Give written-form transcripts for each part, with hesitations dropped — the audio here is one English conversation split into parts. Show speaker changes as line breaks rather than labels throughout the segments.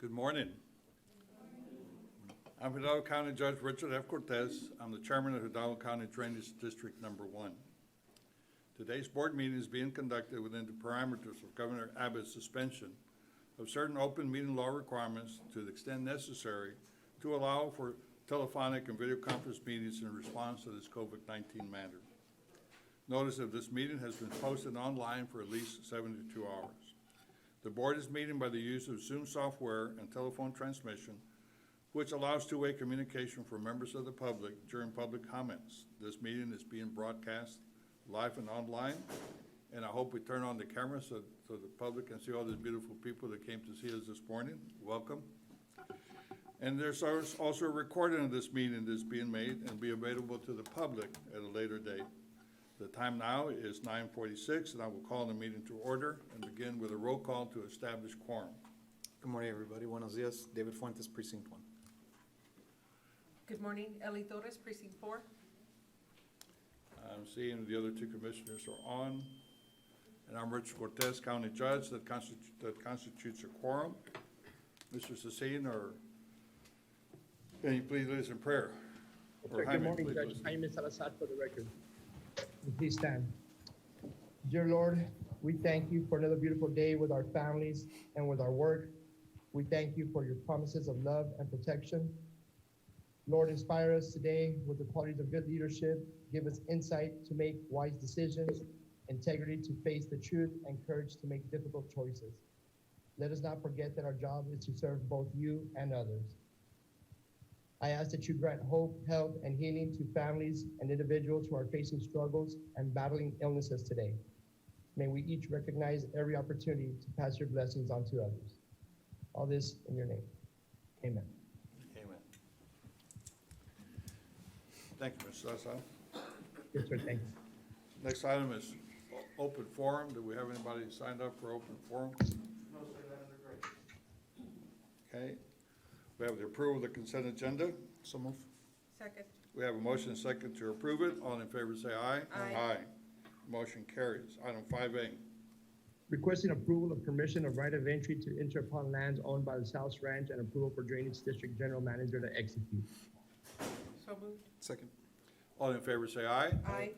Good morning. I'm Hidalgo County Judge Richard F. Cortez. I'm the chairman of Hidalgo County Drainage District Number 1. Today's board meeting is being conducted within the parameters of Governor Abbott's suspension of certain open meeting law requirements to the extent necessary to allow for telephonic and video conference meetings in response to this COVID-19 matter. Notice of this meeting has been posted online for at least 72 hours. The board is meeting by the use of Zoom software and telephone transmission, which allows two-way communication for members of the public during public comments. This meeting is being broadcast live and online, and I hope we turn on the camera so the public can see all these beautiful people that came to see us this morning. Welcome. And there's also a recording of this meeting that's being made and be available to the public at a later date. The time now is 9:46, and I will call the meeting to order and begin with a roll call to establish quorum.
Good morning, everybody. Buenos días. David Fuentes, Precinct 1.
Good morning, Ellie Torres, Precinct 4.
I'm seeing the other two commissioners are on. And I'm Richard Cortez, County Judge. That constitutes a quorum. Mr. Cecine, can you please lead us in prayer?
Sir, good morning, Judge Jaime Salazar, for the record. Please stand. Dear Lord, we thank you for another beautiful day with our families and with our work. We thank you for your promises of love and protection. Lord, inspire us today with the qualities of good leadership. Give us insight to make wise decisions, integrity to face the truth, and courage to make difficult choices. Let us not forget that our job is to serve both you and others. I ask that you grant hope, health, and healing to families and individuals who are facing struggles and battling illnesses today. May we each recognize every opportunity to pass your blessings on to others. All this in your name. Amen.
Amen. Thank you, Mr. Salazar.
Yes, sir, thank you.
Next item is open forum. Do we have anybody signed up for open forum?
No, sir, that is great.
Okay. We have the approval of the consent agenda.
So move.
Second.
We have a motion and second to approve it. All in favor say aye.
Aye.
Motion carries. Item 5A.
Requesting approval of permission of right of entry to enter upon lands owned by the South Ranch and approval for Drainage District General Manager to execute.
So moved.
Second.
All in favor say aye.
Aye.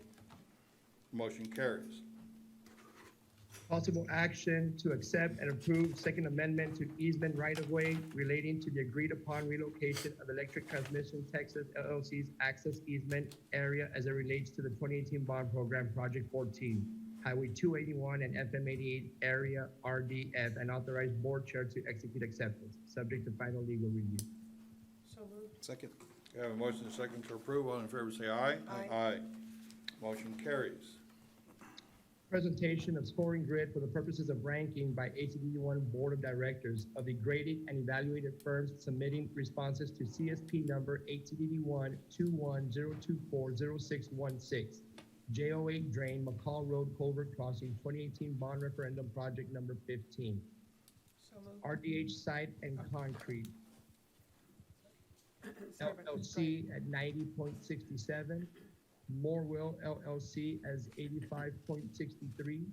Motion carries.
Possible action to accept and approve Second Amendment to easement right-of-way relating to the agreed-upon relocation of Electric Transmission Texas LLC's access easement area as it relates to the 2018 bond program, Project 14, Highway 281 and FM 88 area RDF, and authorize board chair to execute acceptance, subject to final legal review.
So moved.
Second.
We have a motion and second to approve. All in favor say aye.
Aye.
Aye. Motion carries.
Presentation of scoring grid for the purposes of ranking by ACDD1 Board of Directors of the graded and evaluated firms submitting responses to CSP number ACDD1 21024016, J08 Drain McCall Road Culvert Crossing 2018 Bond Referendum Project number 15,
So moved.
RDH Site and Concrete,
Sorry, but-
LLC at 90.67, Morewell LLC as 85.63,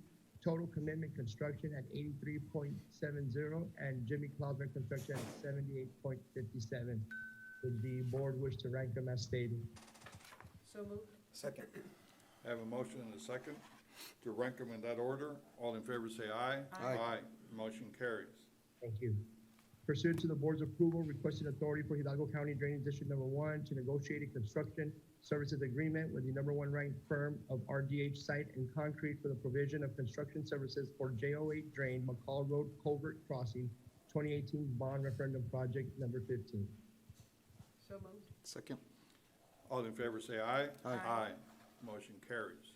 Total Commitment Construction at 83.70, and Jimmy Klausner Construction at 78.57. Would the board wish to rank them as stated?
So moved.
Second.
I have a motion and a second to rank them in that order. All in favor say aye.
Aye.
Motion carries.
Thank you. Pursuant to the board's approval, requesting authority for Hidalgo County Drainage District Number 1 to negotiate a construction services agreement with the number 1 ranked firm of RDH Site and Concrete for the provision of construction services for J08 Drain McCall Road Culvert Crossing 2018 Bond Referendum Project number 15.
So moved.
Second.
All in favor say aye.
Aye.
Motion carries.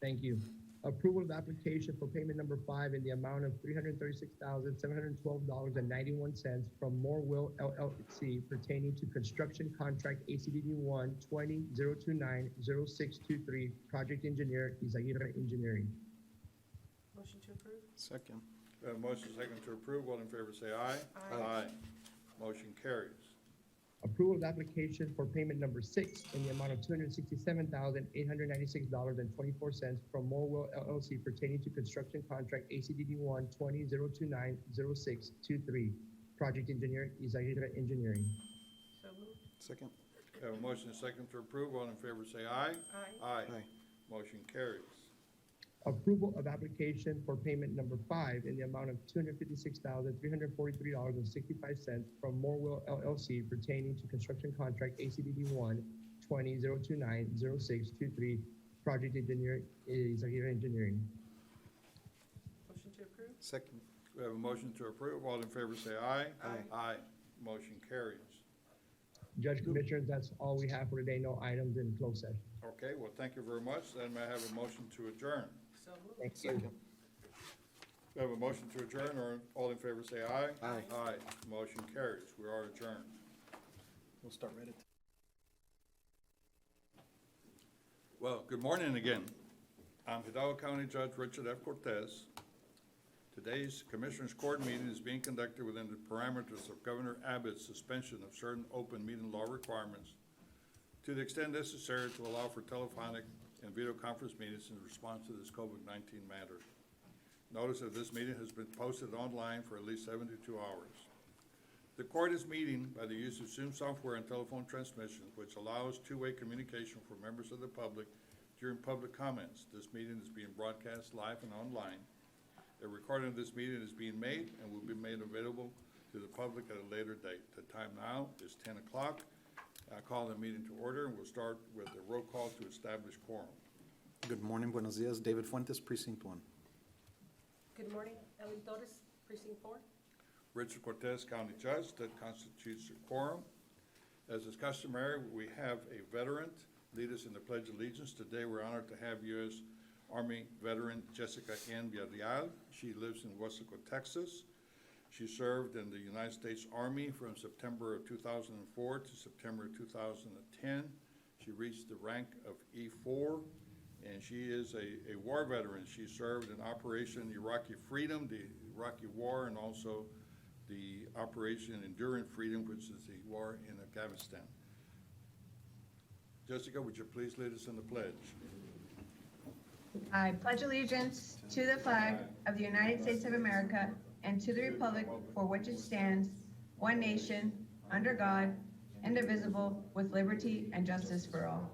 Thank you. Approval of application for payment number 5 in the amount of $336,712.91 from Morewell LLC pertaining to construction contract ACDD1 20-029-0623, project engineer Isaguirre Engineering.
Motion to approve.
Second.
We have a motion and second to approve. All in favor say aye.
Aye.
Motion carries.
Approval of application for payment number 6 in the amount of $267,896.24 from Morewell LLC pertaining to construction contract ACDD1 20-029-0623, Project Engineer, Izaguirre Engineering.
So moved.
Second.
We have a motion and second to approve. All in favor say aye.
Aye.
Aye.
Motion carries.
Approval of application for payment number 5 in the amount of $256,343.65 from Morewell LLC pertaining to construction contract ACDD 1-20-029-0623, Project Engineer, Izaguirre Engineering.
Motion to approve?
Second.
We have a motion to approve. All in favor say aye.
Aye.
Aye. Motion carries.
Judge, Commissioners, that's all we have for today. No items in closed session.
Okay, well, thank you very much. Then may I have a motion to adjourn?
So moved.
Thank you.
Second.
We have a motion to adjourn, or all in favor say aye.
Aye.
Aye. Motion carries. We are adjourned.
We'll start right at.
Well, good morning again. I'm Hidalgo County Judge Richard F. Cortez. Today's Commissioners Court meeting is being conducted within the parameters of Governor Abbott's suspension of certain open meeting law requirements to the extent necessary to allow for telephonic and video conference meetings in response to this COVID-19 matter. Notice that this meeting has been posted online for at least 72 hours. The court is meeting by the use of Zoom software and telephone transmission, which allows two-way communication for members of the public during public comments. This meeting is being broadcast live and online. A recording of this meeting is being made and will be made available to the public at a later date. The time now is 10 o'clock. I call the meeting to order, and we'll start with a roll call to establish quorum.
Good morning, buenos dias. David Fuentes, Precinct 1.
Good morning, Ellie Torres, Precinct 4.
Richard Cortez, County Judge. That constitutes a quorum. As is customary, we have a veteran lead us in the Pledge of Allegiance. Today, we're honored to have U.S. Army veteran Jessica N. Villarreal. She lives in Wesco, Texas. She served in the United States Army from September of 2004 to September of 2010. She reached the rank of E4, and she is a war veteran. She served in Operation Iraqi Freedom, the Iraqi War, and also the Operation Enduring Freedom, which is the war in Afghanistan. Jessica, would you please lead us in the pledge?
I pledge allegiance to the flag of the United States of America and to the republic for which it stands, one nation, under God, indivisible, with liberty and justice for all.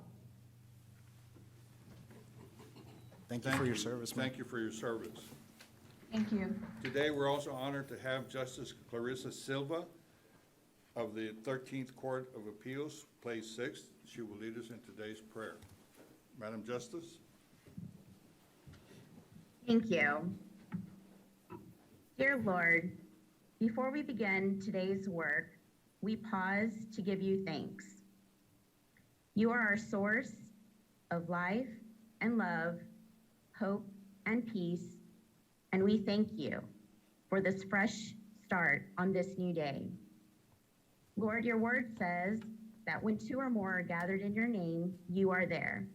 Thank you for your service, ma'am.
Thank you for your service.
Thank you.
Today, we're also honored to have Justice Clarissa Silva of the 13th Court of Appeals, Place 6. She will lead us in today's prayer. Madam Justice?
Thank you. Dear Lord, before we begin today's work, we pause to give you thanks. You are our source of life and love, hope and peace, and we thank you for this fresh start on this new day. Lord, your word says that when two or more are gathered in your name, you are there.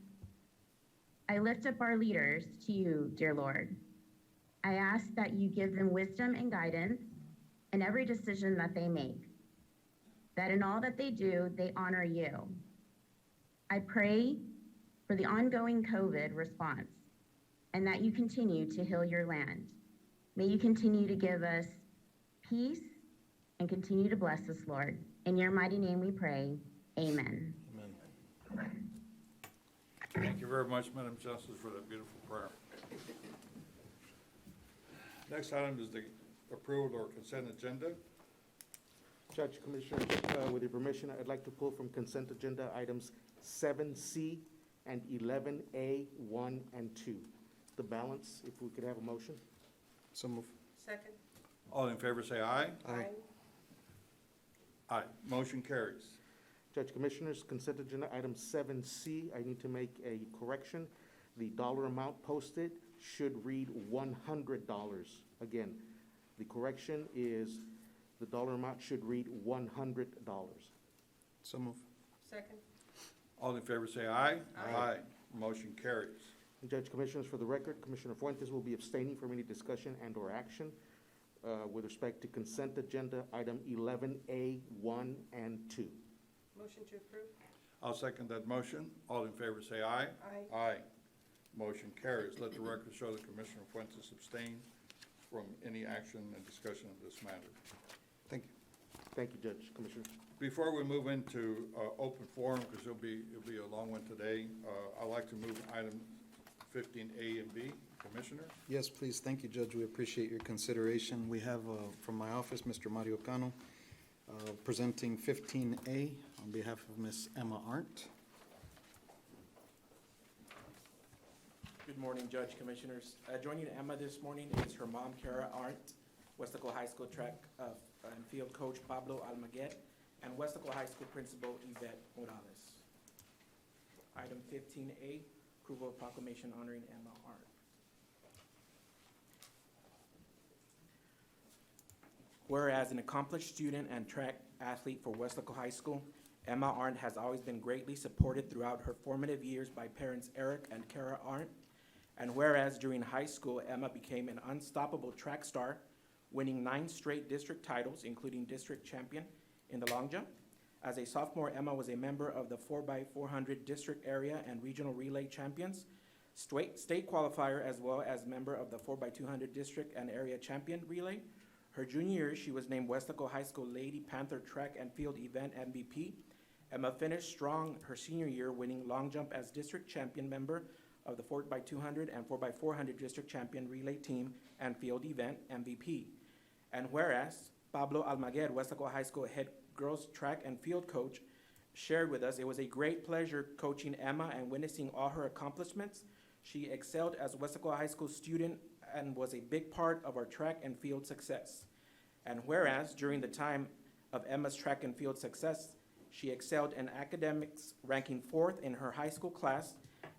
I lift up our leaders to you, dear Lord. I ask that you give them wisdom and guidance in every decision that they make, that in all that they do, they honor you. I pray for the ongoing COVID response and that you continue to heal your land. May you continue to give us peace and continue to bless us, Lord. In your mighty name we pray, amen.
Amen.
Thank you very much, Madam Justice, for that beautiful prayer. Next item is the approval or consent agenda.
Judge, Commissioners, with your permission, I'd like to pull from consent agenda items 7C and 11A, 1 and 2. The balance, if we could have a motion.
So move.
Second.
All in favor say aye.
Aye.
Aye. Motion carries.
Judge, Commissioners, consent agenda item 7C, I need to make a correction. The dollar amount posted should read $100. Again, the correction is the dollar amount should read $100.
So move.
Second.
All in favor say aye.
Aye.
Motion carries.
Judge, Commissioners, for the record, Commissioner Fuentes will be abstaining from any discussion and/or action with respect to consent agenda item 11A, 1 and 2.
Motion to approve?
I'll second that motion. All in favor say aye.
Aye.
Aye. Motion carries. Let the record show that Commissioner Fuentes abstained from any action and discussion of this matter.
Thank you.
Thank you, Judge, Commissioners.
Before we move into open forum, because it'll be a long one today, I'd like to move item 15A and B. Commissioner?
Yes, please. Thank you, Judge. We appreciate your consideration. We have from my office, Mr. Mario Cano, presenting 15A on behalf of Ms. Emma Arndt.
Good morning, Judge, Commissioners. Joining Emma this morning is her mom, Kara Arndt, Westaco High School track and field coach Pablo Almaguer, and Westaco High School principal Yvette Morales. Item 15A, approval of proclamation honoring Emma Arndt. Whereas an accomplished student and track athlete for Westaco High School, Emma Arndt has always been greatly supported throughout her formative years by parents Eric and Kara Arndt. And whereas during high school, Emma became an unstoppable track star, winning 9 straight district titles, including district champion in the long jump. As a sophomore, Emma was a member of the 4x400 district area and regional relay champions, state qualifier, as well as member of the 4x200 district and area champion relay. Her junior year, she was named Westaco High School Lady Panther Track and Field Event MVP. Emma finished strong her senior year, winning long jump as district champion member of the 4x200 and 4x400 district champion relay team and field event MVP. And whereas Pablo Almaguer, Westaco High School head girls track and field coach, shared with us, it was a great pleasure coaching Emma and witnessing all her accomplishments. She excelled as a Westaco High School student and was a big part of our track and field success. And whereas during the time of Emma's track and field success, she excelled in academics, ranking 4th in her high school class.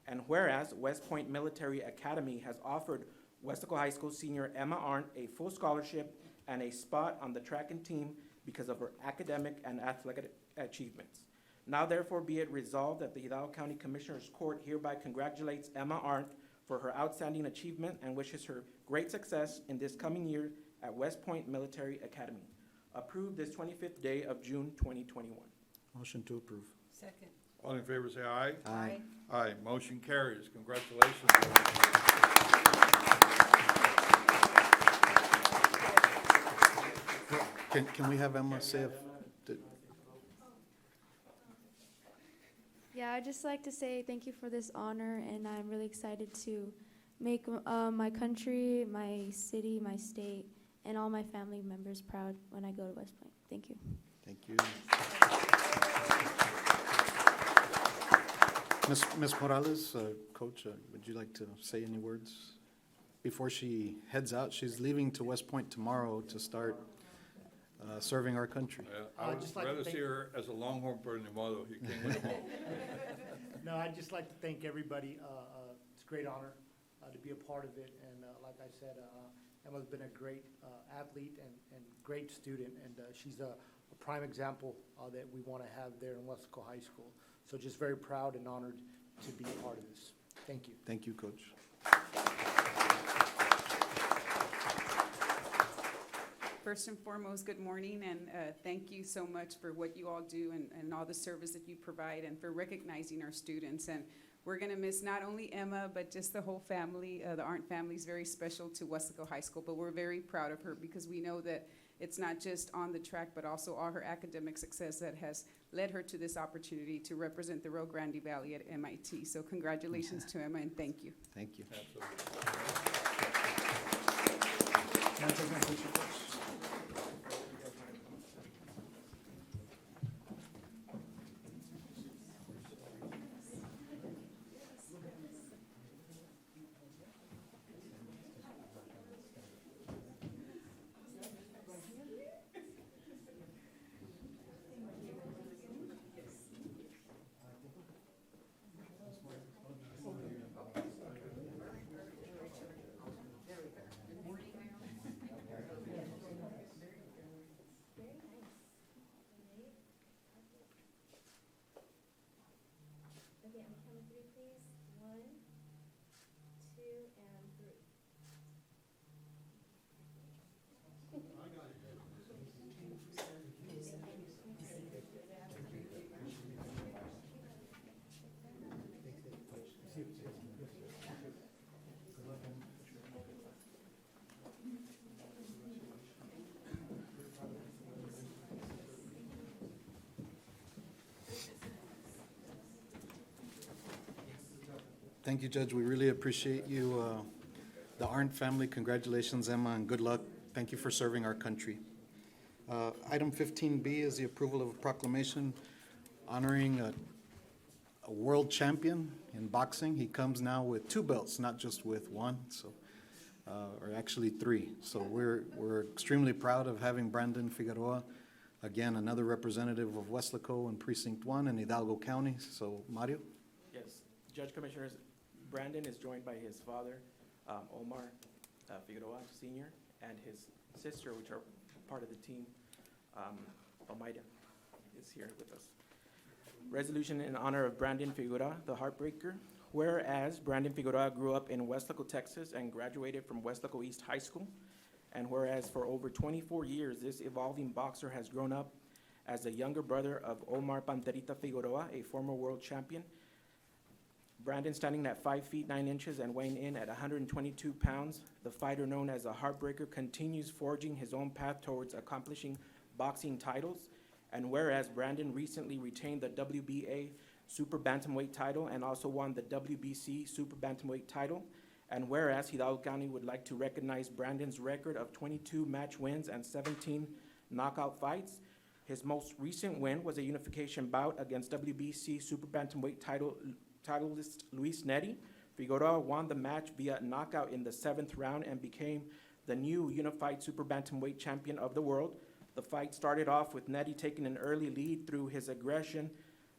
And whereas West Point Military Academy has offered Westaco High School senior Emma Arndt a full scholarship and a spot on the track and team because of her academic and athletic achievements. Now therefore be it resolved that the Hidalgo County Commissioners Court hereby congratulates Emma Arndt for her outstanding achievement and wishes her great success in this coming year at West Point Military Academy. Approved this 25th day of June 2021.
Motion to approve.
Second.
All in favor, say aye.
Aye.
Aye, motion carries. Congratulations.
Can we have Emma say
Yeah, I'd just like to say thank you for this honor, and I'm really excited to make my country, my city, my state, and all my family members proud when I go to West Point. Thank you.
Thank you. Ms. Morales, Coach, would you like to say any words? Before she heads out, she's leaving to West Point tomorrow to start serving our country.
I would rather see her as a Longhorn por ni modo. He came with them all.
No, I'd just like to thank everybody. It's a great honor to be a part of it. And like I said, Emma's been a great athlete and great student. And she's a prime example that we want to have there in Westaco High School. So just very proud and honored to be a part of this. Thank you.
Thank you, Coach.
First and foremost, good morning, and thank you so much for what you all do and all the service that you provide and for recognizing our students. And we're going to miss not only Emma, but just the whole family. The Arndt family is very special to Westaco High School, but we're very proud of her because we know that it's not just on the track, but also all her academic success that has led her to this opportunity to represent the Rio Grande Valley at MIT. So congratulations to Emma, and thank you.
Thank you. Thank you, Judge. We really appreciate you. The Arndt family, congratulations, Emma, and good luck. Thank you for serving our country. Item 15B is the approval of a proclamation honoring a world champion in boxing. He comes now with 2 belts, not just with 1, so, or actually 3. So we're extremely proud of having Brandon Figueroa, again, another representative of Weslaco in Precinct 1 in Hidalgo County. So, Mario?
Yes, Judge Commissioners, Brandon is joined by his father, Omar Figueroa Sr., and his sister, which are part of the team, Omaida, is here with us. Resolution in honor of Brandon Figueroa, the Heartbreaker. Whereas Brandon Figueroa grew up in Weslaco, Texas, and graduated from Weslaco East High School. And whereas for over 24 years, this evolving boxer has grown up as the younger brother of Omar Panterita Figueroa, a former world champion. Brandon, standing at 5 feet 9 inches and weighing in at 122 pounds, the fighter known as the Heartbreaker continues forging his own path towards accomplishing boxing titles. And whereas Brandon recently retained the WBA Super Bantamweight title and also won the WBC Super Bantamweight title. And whereas Hidalgo County would like to recognize Brandon's record of 22 match wins and 17 knockout fights. His most recent win was a unification bout against WBC Super Bantamweight titleist Luis Neri. Figueroa won the match via knockout in the 7th round and became the new unified Super Bantamweight champion of the world. The fight started off with Neri taking an early lead through his aggression,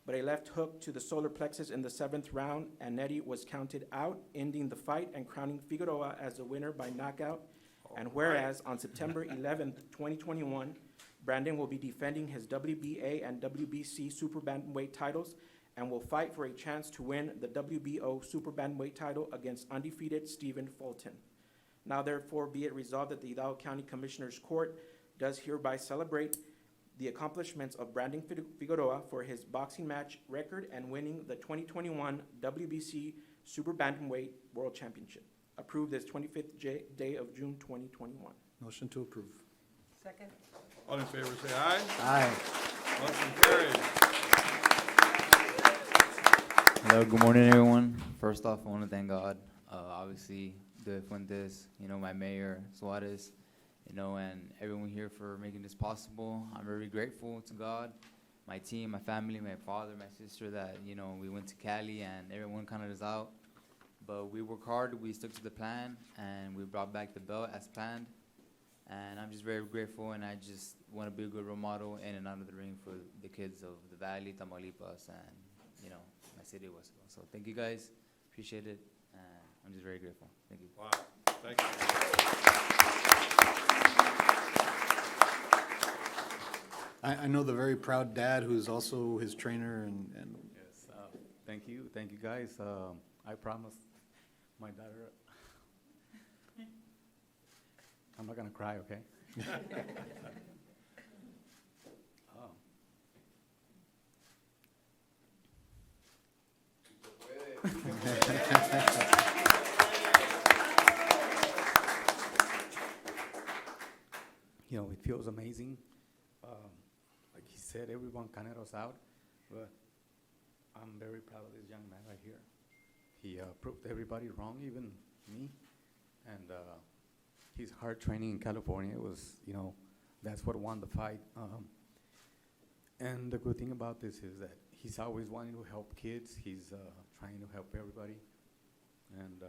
but a left hook to the solar plexus in the 7th round, and Neri was counted out, ending the fight and crowning Figueroa as the winner by knockout. And whereas on September 11th, 2021, Brandon will be defending his WBA and WBC Super Bantamweight titles and will fight for a chance to win the WBO Super Bantamweight title against undefeated Stephen Fulton. Now therefore be it resolved that the Hidalgo County Commissioners Court does hereby celebrate the accomplishments of Brandon Figueroa for his boxing match record and winning the 2021 WBC Super Bantamweight World Championship. Approved this 25th day of June 2021.
Motion to approve.
Second.
All in favor, say aye.
Aye.
Motion carries.
Hello, good morning, everyone. First off, I want to thank God. Obviously, De Fuentes, my mayor, Suarez, and everyone here for making this possible. I'm very grateful to God, my team, my family, my father, my sister, that, we went to Cali and everyone counted us out. But we worked hard, we stuck to the plan, and we brought back the belt as planned. And I'm just very grateful, and I just want to be a good role model in and out of the ring for the kids of the Valley, Tamaulipas, and, my city of Weslaco. So thank you guys, appreciate it, and I'm just very grateful. Thank you.
Wow, thank you.
I know the very proud dad who's also his trainer and
Yes, thank you guys. I promised my daughter, I'm not gonna cry, okay? Oh. It feels amazing. Like he said, everyone counted us out, but I'm very proud of this young man right here. He proved everybody wrong, even me. And his hard training in California was, that's what won the fight. And the good thing about this is that he's always wanting to help kids. He's trying to help everybody. And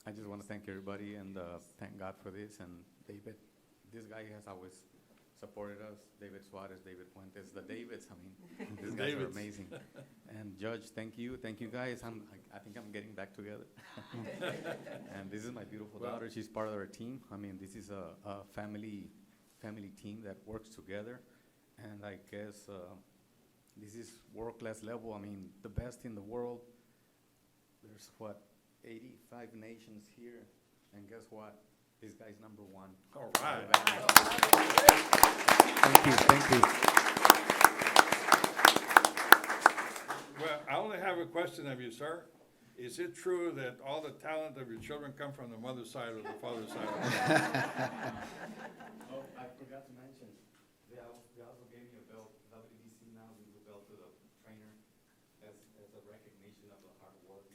I just want to thank everybody and thank God for this. And David, this guy has always supported us. David Suarez, David Fuentes, the Davids. These guys are amazing. And Judge, thank you guys. I think I'm getting back together. And this is my beautiful daughter. She's part of our team. This is a family team that works together. And I guess this is world-class level. The best in the world. There's 85 nations here. And guess what? This guy's number 1.
All right.
Thank you.
Well, I only have a question of you, sir. Is it true that all the talent of your children come from the mother's side or the father's side?
Oh, I forgot to mention, they also gave me a belt. WBC now gives a belt to the trainer as a recognition of the hard work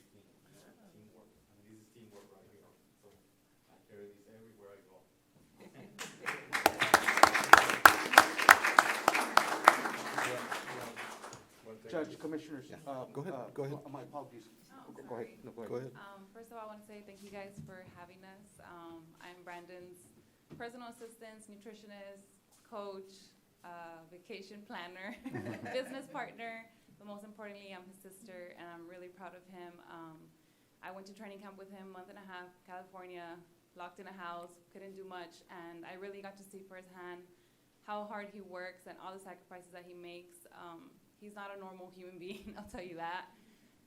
Judge, Commissioners,
Go ahead.
My apologies. Go ahead. No,
Go ahead.
First of all, I want to say thank you guys for having us. I'm Brandon's personal assistant, nutritionist, coach, vacation planner, business partner, but most importantly, I'm his sister, and I'm really proud of him. I went to training camp with him, month and a half, California, locked in a house, couldn't do much, and I really got to see firsthand how hard he works and all the sacrifices that he makes. He's not a normal human being, I'll tell you that.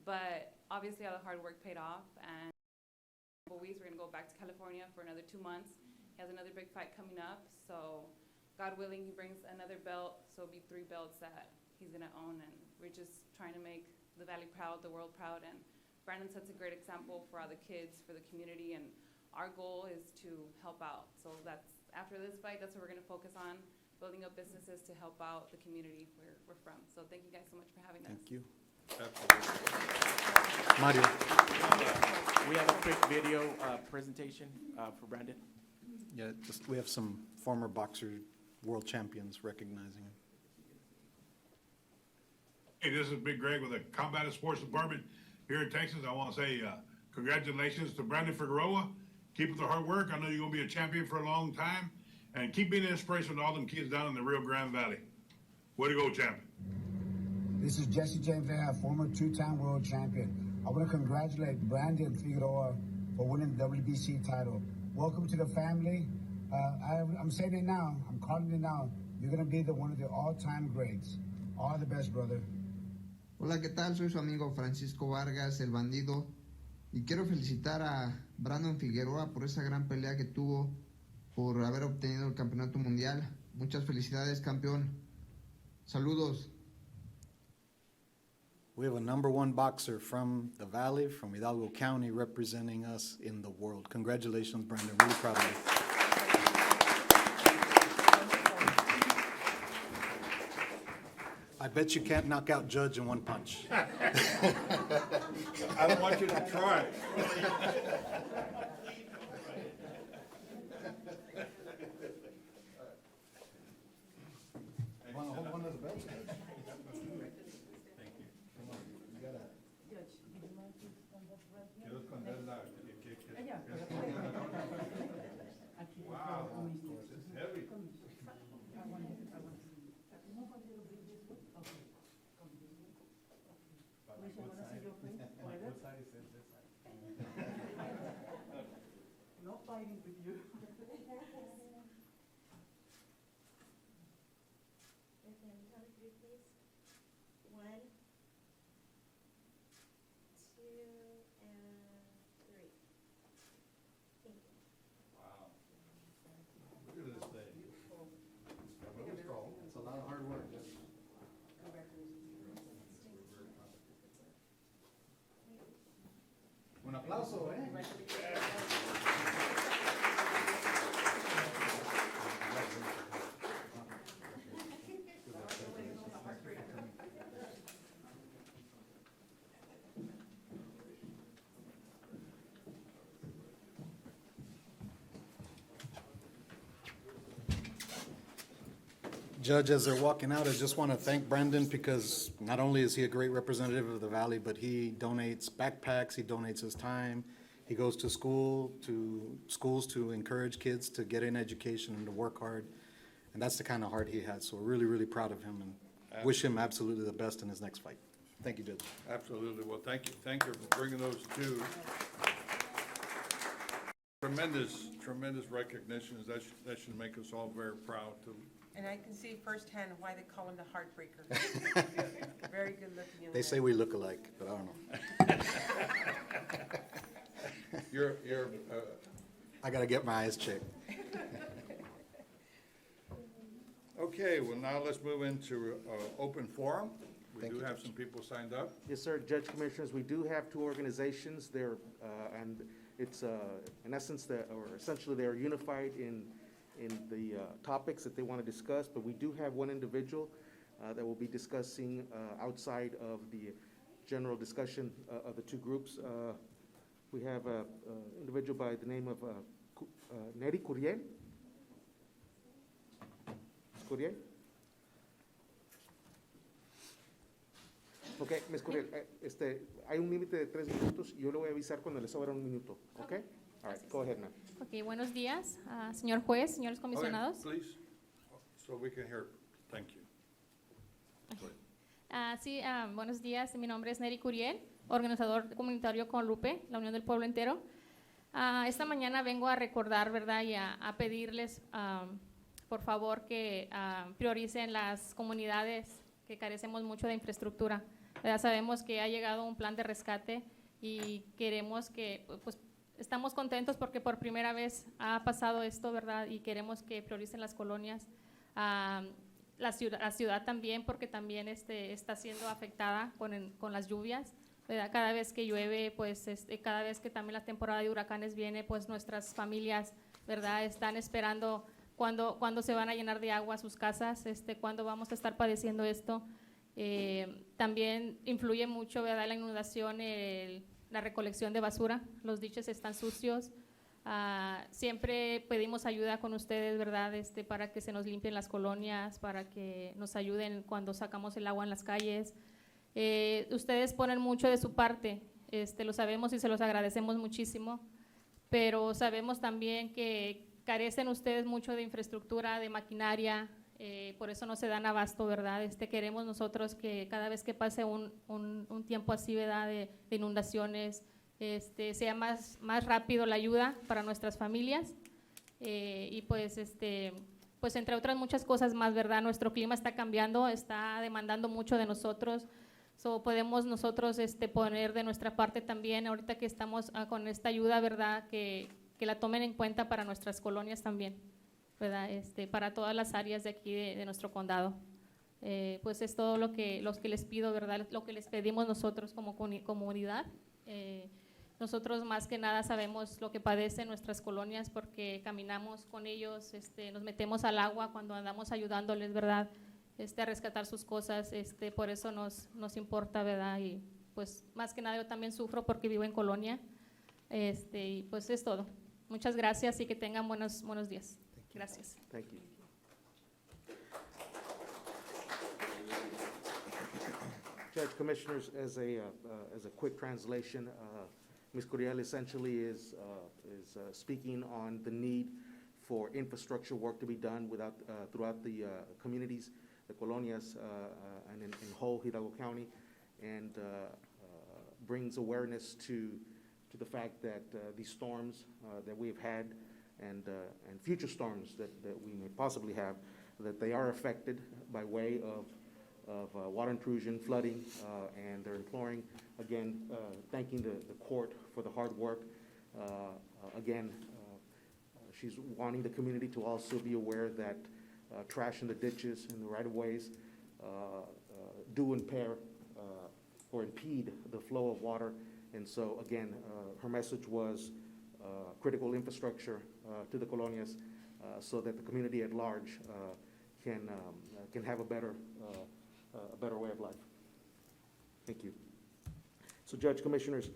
But obviously all the hard work paid off, and in a couple weeks we're gonna go back to California for another 2 months. He has another big fight coming up, so God willing, he brings another belt, so it'll be 3 belts that he's gonna own, and we're just trying to make the Valley proud, the world proud, and Brandon sets a great example for all the kids, for the community, and our goal is to help out. So that's, after this fight, that's what we're gonna focus on, building up businesses to help out the community where we're from. So thank you guys so much for having us.
Thank you.
Absolutely.
Mario.
We have a quick video presentation for Brandon.
Yeah, just, we have some former boxer world champions recognizing him.
Hey, this is Big Greg with the Combative Sports Department here in Texas. I want to say congratulations to Brandon Figueroa. Keep up the hard work. I know you're going to be a champion for a long time. And keep being an inspiration to all them kids down in the Rio Grande Valley. Way to go, champion.
This is Jesse James, former 2-time world champion. I want to congratulate Brandon Figueroa for winning the WBC title. Welcome to the family. I'm saying it now. I'm calling it now. You're going to be one of the all-time greats. All the best, brother.
Hola, ¿qué tal? Soy su amigo Francisco Vargas, el bandido. Y quiero felicitar a Brandon Figueroa por esa gran pelea que tuvo, por haber obtenido el campeonato mundial. Muchas felicidades, campeón. Saludos.
We have a #1 boxer from the Valley, from Hidalgo County, representing us in the world. Congratulations, Brandon. Really proud of you. I bet you can't knock out Judge in 1 punch.
I don't want you to try.
Want to hold one of the belts?
Wow, it's heavy.
No fighting with you.
It's a lot of hard work. Un aplauso, Judge, as they're walking out, I just want to thank Brandon because not only is he a great representative of the Valley, but he donates backpacks, he donates his time. He goes to schools to encourage kids to get an education and to work hard. And that's the kind of heart he has. So we're really, really proud of him and wish him absolutely the best in his next fight. Thank you, Judge.
Absolutely. Well, thank you. Thank you for bringing those two. Tremendous recognitions. That should make us all very proud to.
And I can see firsthand why they call him the Heartbreaker. Very good looking young
They
man.
say we look alike, but I don't know.
You're
I got to get my eyes checked.
okay, well, now let's move into open forum. We
Thank
do
you,
have
Judge.
some people signed up.
Yes, sir. Judge Commissioners, we do have 2 organizations there, and it's in essence, essentially they are unified in the topics that they want to discuss, but we do have 1 individual that will be discussing outside of the general discussion of the 2 groups. We have an individual by the name of Neri Courier. Courier? Ok, Ms. Curiel, hay un límite de 3 minutos y yo le voy a avisar cuando le sobra un minuto. Ok? All right, go ahead, ma'am.
Ok, buenos días, señor juez, señores
Okay,
comisionados.
please, so we can hear. Thank you. Go ahead.
Sí, buenos días, mi nombre es Neri Curiel, organizador comunitario con Lupe, la Unión del Pueblo Entero. Esta mañana vengo a recordar, ¿verdad? Y a pedirles, por favor, que prioricen las comunidades que carecemos mucho de infraestructura. ¿Verdad? Sabemos que ha llegado un plan de rescate y queremos que, pues, estamos contentos porque por primera vez ha pasado esto, ¿verdad? Y queremos que prioricen las colonias. La ciudad también, porque también está siendo afectada con las lluvias, ¿verdad? Cada vez que llueve, pues cada vez que también la temporada de huracanes viene, pues nuestras familias, ¿verdad? Están esperando cuándo se van a llenar de agua sus casas, cuándo vamos a estar padeciendo esto. También influye mucho, ¿verdad? La inundación, la recolección de basura, los diches están sucios. Siempre pedimos ayuda con ustedes, ¿verdad? Para que se nos limpien las colonias, para que nos ayuden cuando sacamos el agua en las calles. Ustedes ponen mucho de su parte, lo sabemos y se los agradecemos muchísimo, pero sabemos también que carecen ustedes mucho de infraestructura, de maquinaria, por eso no se dan abasto, ¿verdad? Queremos nosotros que cada vez que pase un tiempo así, ¿verdad? De inundaciones, sea más rápido la ayuda para nuestras familias y pues entre otras muchas cosas más, ¿verdad? Nuestro clima está cambiando, está demandando mucho de nosotros, podemos nosotros poner de nuestra parte también, ahorita que estamos con esta ayuda, ¿verdad? Que la tomen en cuenta para nuestras colonias también, ¿verdad? Para todas las áreas de aquí de nuestro condado. Pues es todo lo que les pido, ¿verdad? Lo que les pedimos nosotros como comunidad. Nosotros más que nada sabemos lo que padecen nuestras colonias porque caminamos con ellos, nos metemos al agua cuando andamos ayudándoles, ¿verdad? A rescatar sus cosas, por eso nos importa, ¿verdad? Y pues más que nada yo también sufro porque vivo en colonia, y pues es todo. Muchas gracias y que tengan buenos días. Gracias.
Thank you. Judge, Commissioners, as a quick translation, Ms. Curiel essentially is speaking on the need for infrastructure work to be done throughout the communities, the colonias, and in whole Hidalgo County, and brings awareness to the fact that these storms that we've had and future storms that we may possibly have, that they are affected by way of water intrusion, flooding, and they're imploring, again, thanking the court for the hard work. Again, she's wanting the community to also be aware that trash in the ditches and the right-of-ways do impair or impede the flow of water. And so, again, her message was critical infrastructure to the colonias so that the community at large can have a better way of life. Thank you. So, Judge, Commissioners,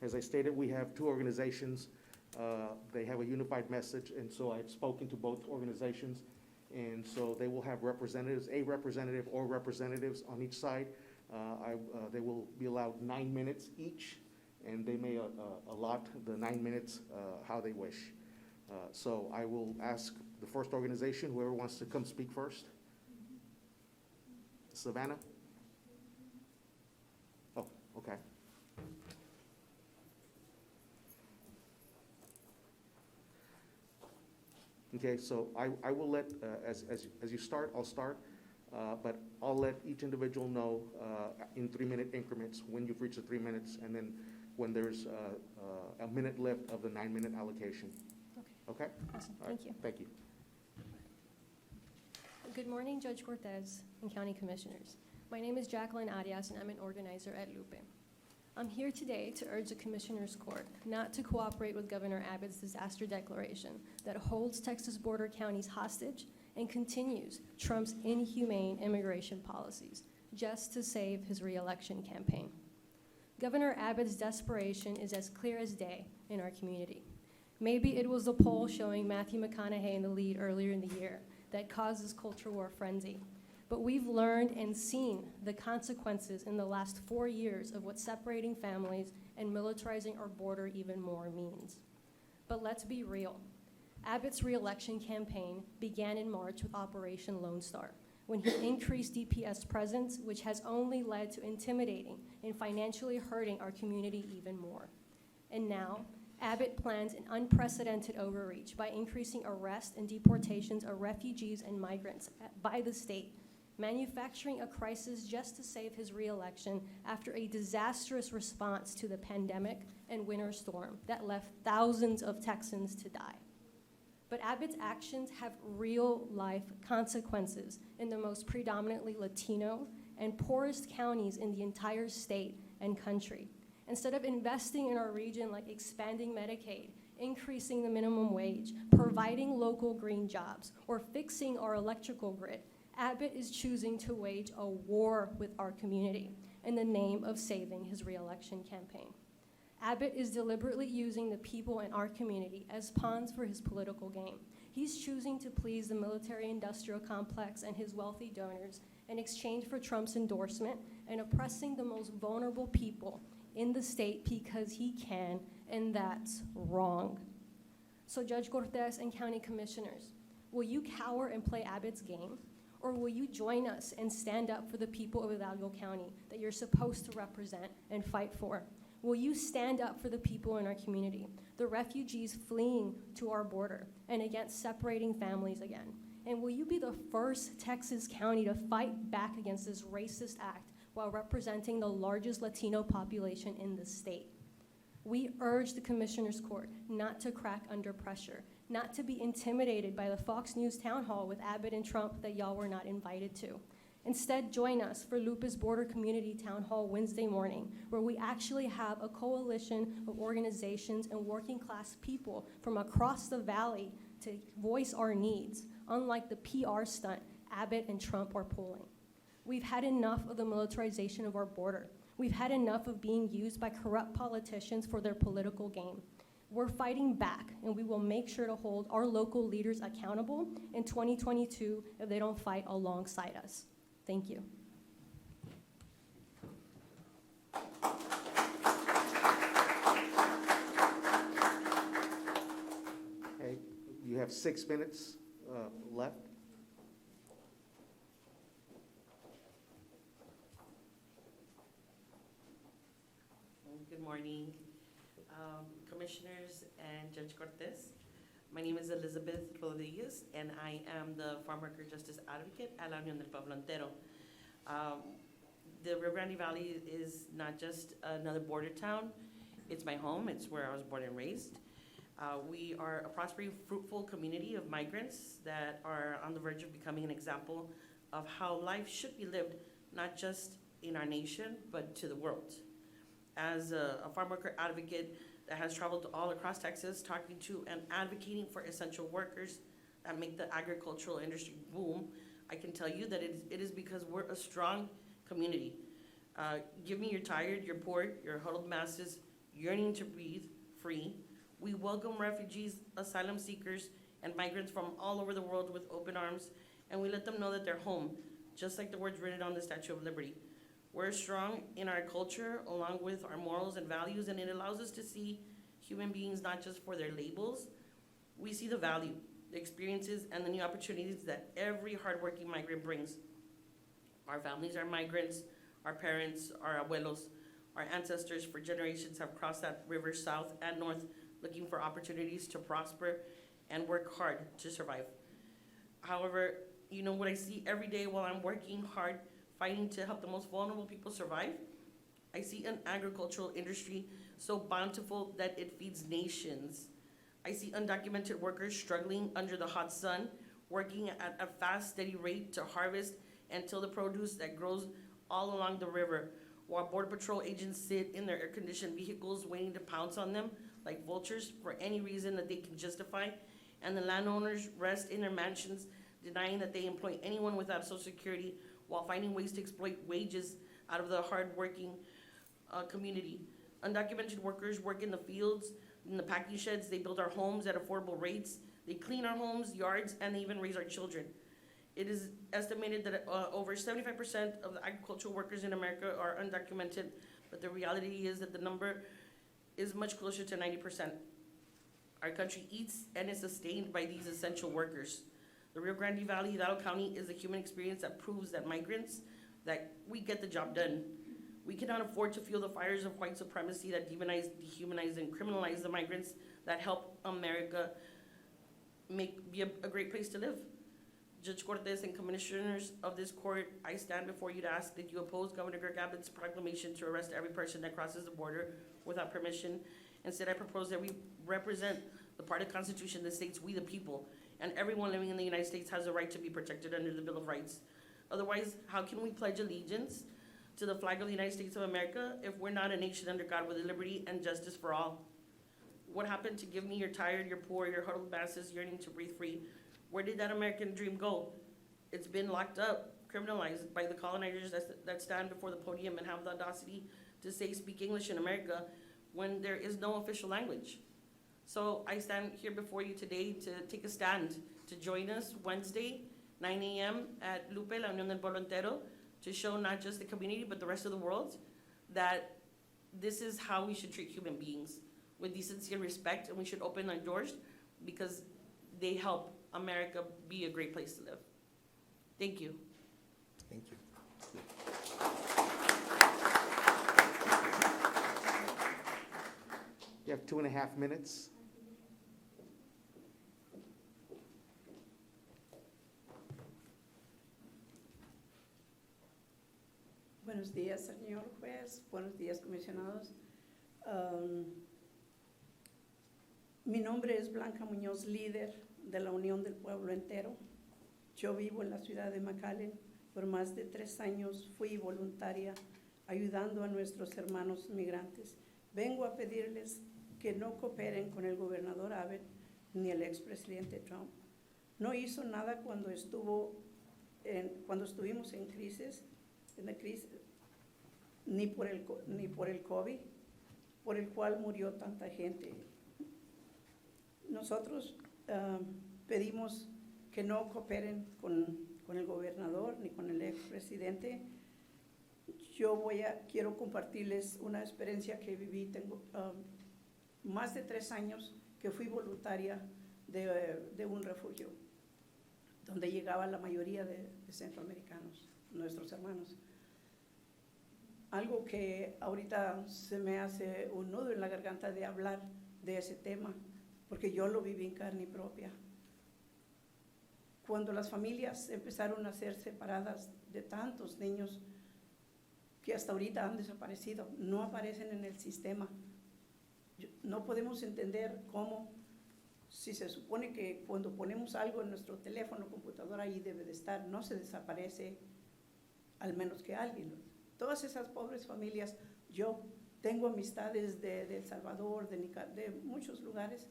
as I stated, we have two organizations. They have a unified message, and so I've spoken to both organizations, and so they will have representatives, a representative or representatives on each side. They will be allowed 9 minutes each, and they may allot the 9 minutes how they wish. So I will ask the first organization, whoever wants to come speak first. Savannah? Oh, okay. Okay, so I will let, as you start, I'll start, but I'll let each individual know in 3-minute increments when you've reached the 3 minutes, and then when there's a minute left of the 9-minute allocation. Okay?
Awesome.
All right.
Thank you.
Thank you.
Good morning, Judge Cortez and County Commissioners. My name is Jacqueline Arias, and I'm an organizer at Lupe. I'm here today to urge the Commissioners Court not to cooperate with Governor Abbott's disaster declaration that holds Texas border counties hostage and continues Trump's inhumane immigration policies just to save his re-election campaign. Governor Abbott's desperation is as clear as day in our community. Maybe it was the poll showing Matthew McConaughey in the lead earlier in the year that caused this culture war frenzy. but we've learned and seen the consequences in the last 4 years of what separating families and militarizing our border even more means. But let's be real. Abbott's re-election campaign began in March with Operation Lone Star, when he increased DPS presence, which has only led to intimidating and financially hurting our community even more. And now, Abbott plans an unprecedented overreach by increasing arrests and deportations of refugees and migrants by the state, manufacturing a crisis just to save his re-election after a disastrous response to the pandemic and winter storm that left thousands of Texans to die. But Abbott's actions have real-life consequences in the most predominantly Latino and poorest counties in the entire state and country. Instead of investing in our region like expanding Medicaid, increasing the minimum wage, providing local green jobs, or fixing our electrical grid, Abbott is choosing to wage a war with our community in the name of saving his re-election campaign. Abbott is deliberately using the people in our community as pawns for his political game. He's choosing to please the military-industrial complex and his wealthy donors in exchange for Trump's endorsement and oppressing the most vulnerable people in the state because he can, and that's wrong. So Judge Cortez and county commissioners, will you cower and play Abbott's game? Or will you join us and stand up for the people of Hidalgo County that you're supposed to represent and fight for? Will you stand up for the people in our community, the refugees fleeing to our border, and against separating families again? And will you be the first Texas county to fight back against this racist act while representing the largest Latino population in the state? We urge the Commissioner's Court not to crack under pressure, not to be intimidated by the Fox News town hall with Abbott and Trump that y'all were not invited to. Instead, join us for Lupe's Border Community Town Hall Wednesday morning, where we actually have a coalition of organizations and working class people from across the valley to voice our needs, unlike the PR stunt Abbott and Trump are pulling. We've had enough of the militarization of our border. We've had enough of being used by corrupt politicians for their political game. We're fighting back, and we will make sure to hold our local leaders accountable in 2022 if they don't fight alongside us. Thank you.
Okay, you have 6 minutes left.
Good morning, Commissioners and Judge Cortez. My name is Elizabeth Rodriguez, and I am the Farm Worker Justice Advocate at La Unión del Pueblo Entero. The Rio Grande Valley is not just another border town. It's my home. It's where I was born and raised. We are a prospering, fruitful community of migrants that are on the verge of becoming an example of how life should be lived, not just in our nation, but to the world. As a farm worker advocate that has traveled all across Texas talking to and advocating for essential workers that make the agricultural industry boom, I can tell you that it is because we're a strong community. Give me your tired, your poor, your huddled masses yearning to breathe free. We welcome refugees, asylum seekers, and migrants from all over the world with open arms, and we let them know that they're home, just like the words written on the Statue of Liberty. We're strong in our culture along with our morals and values, and it allows us to see human beings not just for their labels. We see the value, the experiences, and the new opportunities that every hardworking migrant brings. Our families are migrants, our parents, our abuelos, our ancestors for generations have crossed that river south and north looking for opportunities to prosper and work hard to survive. However, you know what I see every day while I'm working hard fighting to help the most vulnerable people survive? I see an agricultural industry so bountiful that it feeds nations. I see undocumented workers struggling under the hot sun, working at a fast, steady rate to harvest and till the produce that grows all along the river, while Border Patrol agents sit in their air-conditioned vehicles waiting to pounce on them like vultures for any reason that they can justify, and the landowners rest in their mansions denying that they employ anyone without Social Security while finding ways to exploit wages out of the hard-working community. Undocumented workers work in the fields, in the packing sheds, they build our homes at affordable rates, they clean our homes, yards, and they even raise our children. It is estimated that over 75% of the agricultural workers in America are undocumented, but the reality is that the number is much closer to 90%. Our country eats and is sustained by these essential workers. The Rio Grande Valley, Hidalgo County is a human experience that proves that migrants, that we get the job done. We cannot afford to fuel the fires of white supremacy that demonize, dehumanize, and criminalize the migrants that help America be a great place to live. Judge Cortez and commissioners of this court, I stand before you to ask that you oppose Governor Greg Abbott's proclamation to arrest every person that crosses the border without permission. Instead, I propose that we represent the part of the Constitution that states we the people and everyone living in the United States has a right to be protected under the Bill of Rights. Otherwise, how can we pledge allegiance to the flag of the United States of America if we're not a nation under God with liberty and justice for all? What happened to give me you're tired, you're poor, you're huddled masses yearning to breathe free? Where did that American dream go? It's been locked up, criminalized by the colonizers that stand before the podium and have the audacity to say speak English in America when there is no official language. So I stand here before you today to take a stand, to join us Wednesday, 9 a.m. at Lupe, La Unión del Pueblo Entero, to show not just the community but the rest of the world that this is how we should treat human beings, with decency and respect, and we should open our doors because they help America be a great place to live. Thank you.
Thank you.
You have 2.5 minutes.
Buenos días, señor juez. Buenos días, comisionados. Mi nombre es Blanca Muñoz, líder de la Unión del Pueblo Entero. Yo vivo en la ciudad de McAllen. Por más de 3 años fui voluntaria ayudando a nuestros hermanos migrantes. Vengo a pedirles que no cooperen con el gobernador Abbott ni el expresidente Trump. No hizo nada cuando estuvimos en la crisis, ni por el COVID, por el cual murió tanta gente. Nosotros pedimos que no cooperen con el gobernador ni con el expresidente. Quiero compartirles una experiencia que viví. Tengo más de 3 años que fui voluntaria de un refugio, donde llegaba la mayoría de centroamericanos, nuestros hermanos. Algo que ahorita se me hace un nudo en la garganta de hablar de ese tema, porque yo lo viví en carne propia. Cuando las familias empezaron a ser separadas de tantos niños que hasta ahorita han desaparecido, no aparecen en el sistema. No podemos entender cómo, si se supone que cuando ponemos algo en nuestro teléfono o computadora ahí debe de estar, no se desaparece, al menos que alguien. Todas esas pobres familias, yo tengo amistades de El Salvador, de muchos lugares,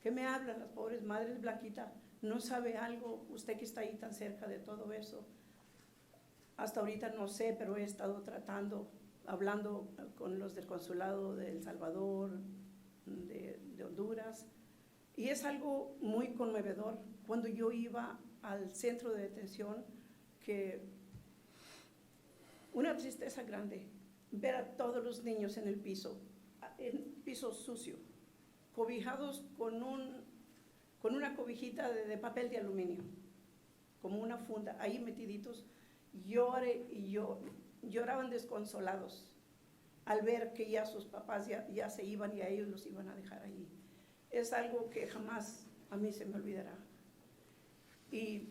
que me hablan las pobres madres. Blanquita, ¿no sabe algo? Usted que está ahí tan cerca de todo eso. Hasta ahorita no sé, pero he estado hablando con los del consulado de El Salvador, de Honduras, y es algo muy conmovedor. Cuando yo iba al centro de detención, que una tristeza grande ver a todos los niños en el piso sucio, cobijados con una cobijita de papel de aluminio, como una funda, ahí metiditos. Lloraban desconsolados al ver que ya sus papás ya se iban y a ellos los iban a dejar allí. Es algo que jamás a mí se me olvidará. Y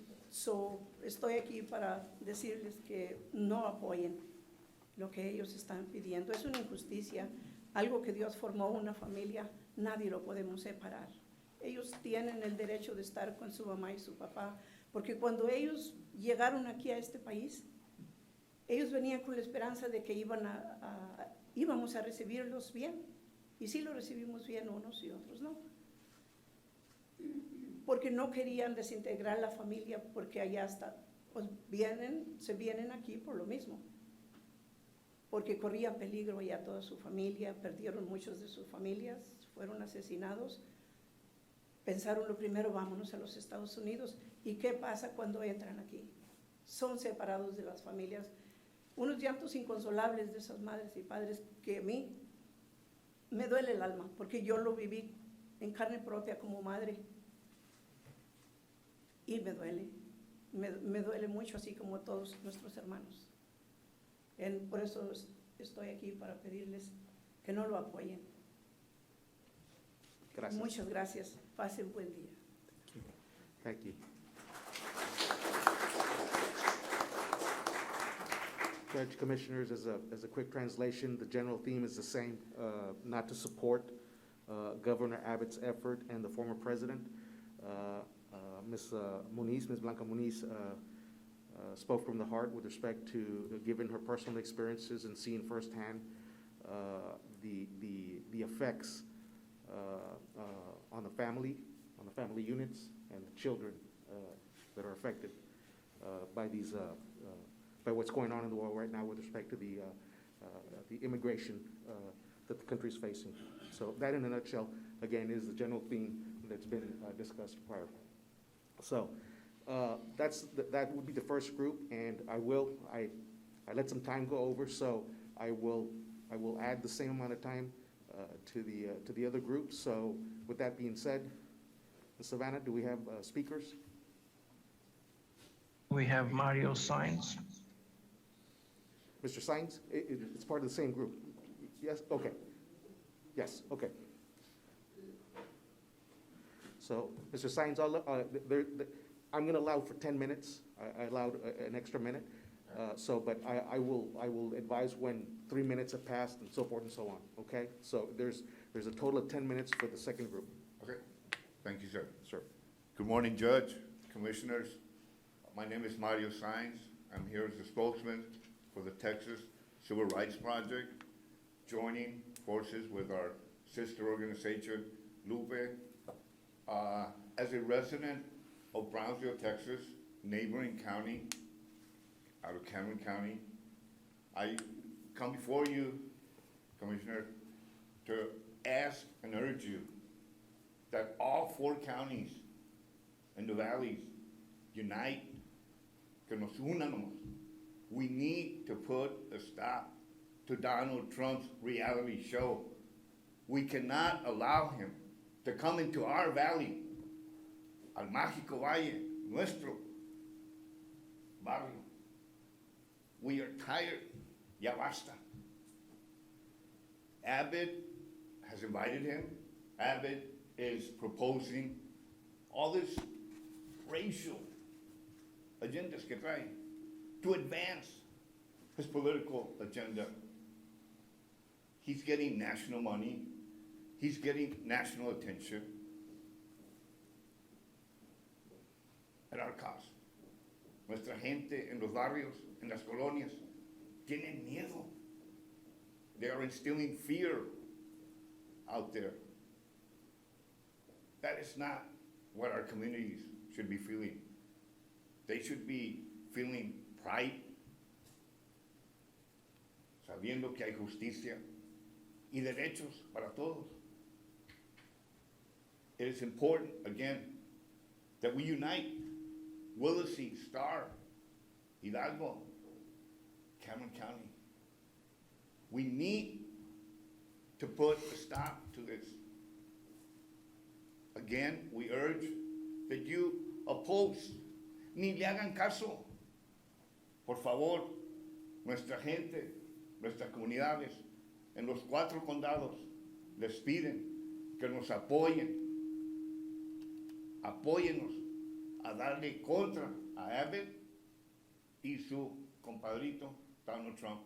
estoy aquí para decirles que no apoyen lo que ellos están pidiendo. Es una injusticia, algo que Dios formó una familia, nadie lo podemos separar. Ellos tienen el derecho de estar con su mamá y su papá, porque cuando ellos llegaron aquí a este país, ellos venían con la esperanza de que íbamos a recibirlos bien, y sí lo recibimos bien unos y otros no, porque no querían desintegrar la familia, porque allá pues se vienen aquí por lo mismo, porque corría peligro ya toda su familia, perdieron muchos de sus familias, fueron asesinados. pensaron lo primero, vámonos a los Estados Unidos. ¿Y qué pasa cuando entran aquí? Son separados de las familias. Unos llantos inconsolables de esas madres y padres que a mí me duele el alma, porque yo lo viví en carne propia como madre. Y me duele mucho, así como todos nuestros hermanos. Por eso estoy aquí para pedirles que no lo apoyen.
Gracias.
Muchas gracias. Pasen buen día.
Thank you. Judge, Commissioners, as a quick translation, the general theme is the same, not to support Governor Abbott's effort and the former president. Ms. Blanca Muniz, spoke from the heart with respect to given her personal experiences and seeing firsthand the effects on the family units and the children that are affected by these by what's going on in the world right now with respect to the immigration that the country is facing. So that, in a nutshell, again, is the general theme that's been discussed prior. So that would be the first group, and I let some time go over, so I will add the same amount of time to the other groups. So with that being said, Ms. Savannah, do we have speakers?
We have Mario Sainz.
Mr. Sainz, it's part of the same group. Yes, okay. Yes, okay. So, Mr. Sainz, I'm going to allow for 10 minutes. I allowed an extra minute. But I will advise when 3 minutes have passed and so forth and so on, okay? So there's a total of 10 minutes for the second group.
Okay, thank you, sir.
Sir.
Good morning, Judge, Commissioners. My name is Mario Sainz. I'm here as the spokesman for the Texas Civil Rights Project, joining forces with our sister organization, Lupe. As a resident of Brownsville, Texas, neighboring county, out of Cameron County, I come before you, Commissioner, to ask and urge you that all 4 counties in the valleys unite, que nos unamos. We need to put a stop to Donald Trump's reality show. We cannot allow him to come into our valley, al mágico valle, nuestro barrio. We are tired. Ya basta. Abbott has invited him. Abbott is proposing all this racial agendas que trae to advance his political agenda. He's getting national money. He's getting national attention at our cost. Nuestra gente en los barrios, en las colonias, tienen miedo. They are instilling fear out there. That is not what our communities should be feeling. They should be feeling pride, sabiendo que hay justicia y derechos para todos. It is important, again, that we unite. Willacy, Star, Hidalgo, Cameron County. We need to put a stop to this. Again, we urge that you oppose, ni le hagan caso. Por favor, nuestra gente, nuestras comunidades en los 4 condados les piden que nos apoyen. Apóyennos a darle contra a Abbott y su compadrito Donald Trump.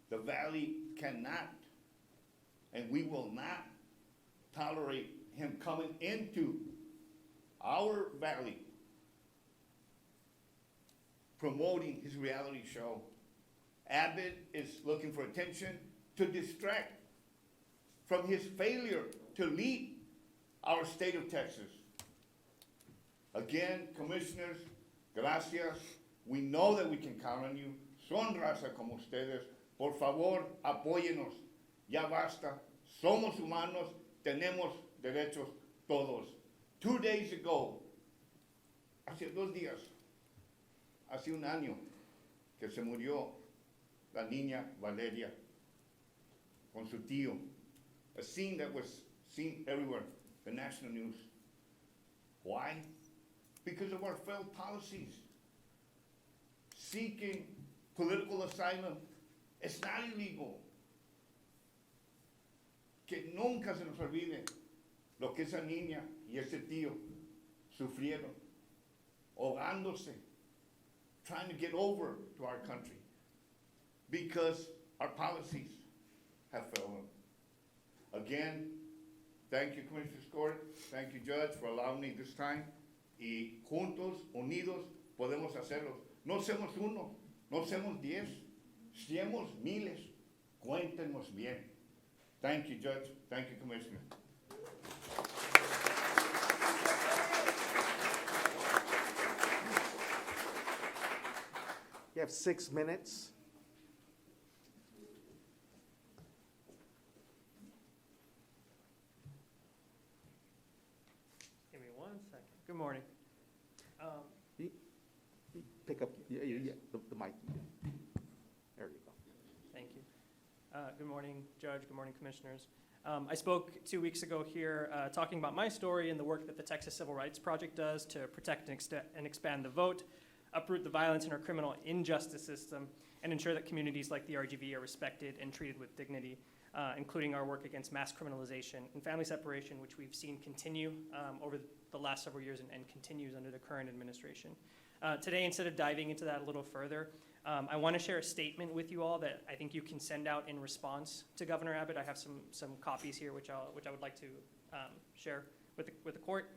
The valley cannot, and we will not tolerate him coming into our valley, promoting his reality show. Abbott is looking for attention to distract from his failure to lead our state of Texas. Again, commissioners, gracias. We know that we can count on you. Son raza como ustedes. Por favor, apóyenos. Ya basta. Somos humanos. Tenemos derechos todos. 2 days ago, hace 2 días, hace un año, que se murió la niña Valeria con su tío. A scene that was seen everywhere, the national news. Why? Because of our failed policies. Seeking political asylum is not illegal. Que nunca se nos olvide lo que esa niña y ese tío sufrieron, ahogándose, trying to get over to our country, because our policies have failed them. Again, thank you, Commissioner's Court, thank you, Judge, for allowing me this time, y juntos, unidos, podemos hacerlo. No somos uno, no somos 10, seamos miles, cuéntenos bien. Thank you, Judge, thank you, Commissioner.
You have 6 minutes.
Give me 1 second. Good morning.
Pick up the mic. There you go.
Thank you. Good morning, Judge. Good morning, Commissioners. I spoke 2 weeks ago here talking about my story and the work that the Texas Civil Rights Project does to protect and expand the vote, uproot the violence in our criminal injustice system, and ensure that communities like the RGV are respected and treated with dignity, including our work against mass criminalization and family separation, which we've seen continue over the last several years and continues under the current administration. Today, instead of diving into that a little further, I want to share a statement with you all that I think you can send out in response to Governor Abbott. I have some copies here which I would like to share with the court.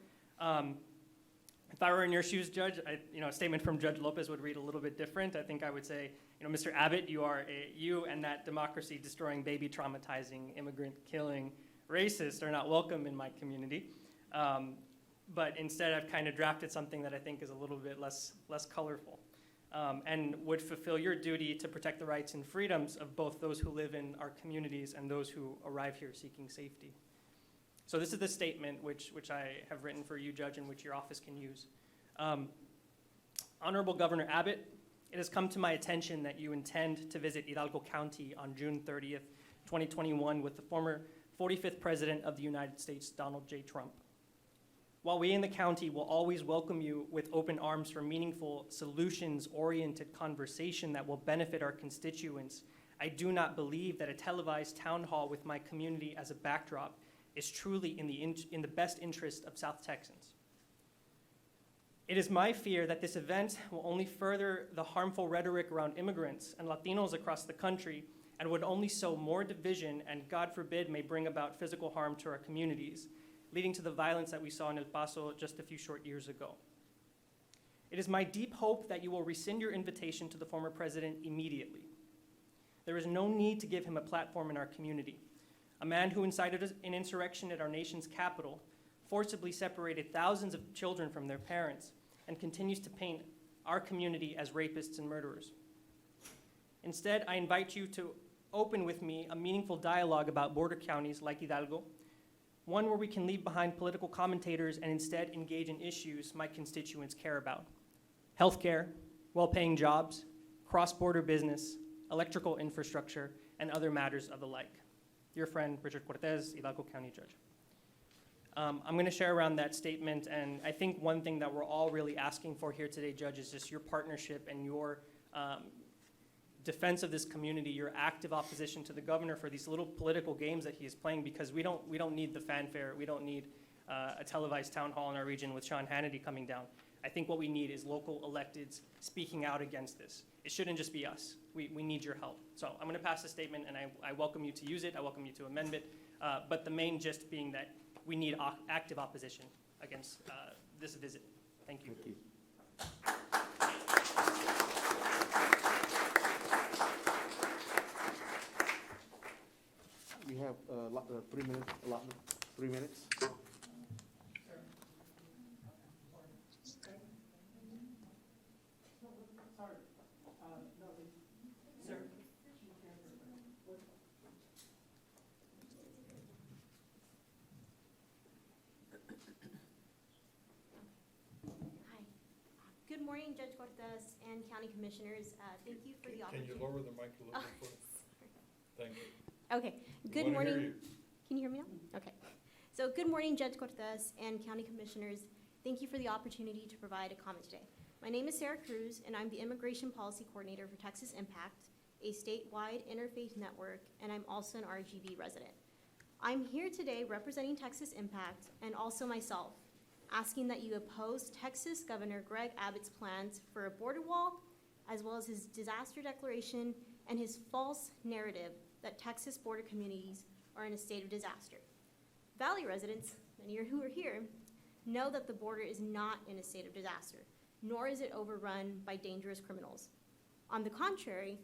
If I were in your shoes, Judge, a statement from Judge Lopez would read a little bit different. I think I would say, Mr. Abbott, you and that democracy-destroying, baby-traumatizing, immigrant-killing racist are not welcome in my community. But instead, I've kind of drafted something that I think is a little bit less colorful, and would fulfill your duty to protect the rights and freedoms of both those who live in our communities and those who arrive here seeking safety. So this is the statement which I have written for you, Judge, and which your office can use. Honorable Governor Abbott, it has come to my attention that you intend to visit Hidalgo County on June 30th, 2021 with the former 45th President of the United States, Donald J. Trump. While we in the county will always welcome you with open arms for meaningful, solutions-oriented conversation that will benefit our constituents, I do not believe that a televised town hall with my community as a backdrop is truly in the best interest of South Texans. It is my fear that this event will only further the harmful rhetoric around immigrants and Latinos across the country and would only sow more division and, God forbid, may bring about physical harm to our communities, leading to the violence that we saw in El Paso just a few short years ago. It is my deep hope that you will rescind your invitation to the former president immediately. There is no need to give him a platform in our community. A man who incited an insurrection at our nation's capital, forcibly separated thousands of children from their parents, and continues to paint our community as rapists and murderers. Instead, I invite you to open with me a meaningful dialogue about border counties like Hidalgo, one where we can leave behind political commentators and instead engage in issues my constituents care about. Healthcare, well-paying jobs, cross-border business, electrical infrastructure, and other matters of the like. Your friend, Richard Cortez, Hidalgo County Judge. I'm gonna share around that statement, and I think one thing that we're all really asking for here today, Judge, is just your partnership and your defense of this community, your active opposition to the governor for these little political games that he is playing, because we don't need the fanfare, we don't need a televised town hall in our region with Sean Hannity coming down. I think what we need is local electeds speaking out against this. It shouldn't just be us. We need your help. So I'm gonna pass the statement, and I welcome you to use it, I welcome you to amend it, but the main gist being that we need active opposition against this visit. Thank you.
Thank you. We have 3 minutes, allotment, 3 minutes.
morning, Judge Cortez and County Commissioners. Thank you for the
Can you
opportunity.
lower the mic a little bit, please? Thank you.
Okay,
We
good
wanna hear
morning.
you.
Can you hear me now? Okay. So good morning, Judge Cortez and County Commissioners. Thank you for the opportunity to provide a comment today. My name is Sarah Cruz, and I'm the Immigration Policy Coordinator for Texas Impact, a statewide interfaith network, and I'm also an RGV resident. I'm here today representing Texas Impact and also myself, asking that you oppose Texas Governor Greg Abbott's plans for a border wall, as well as his disaster declaration and his false narrative that Texas border communities are in a state of disaster. Valley residents, many who are here, know that the border is not in a state of disaster, nor is it overrun by dangerous criminals. On the contrary,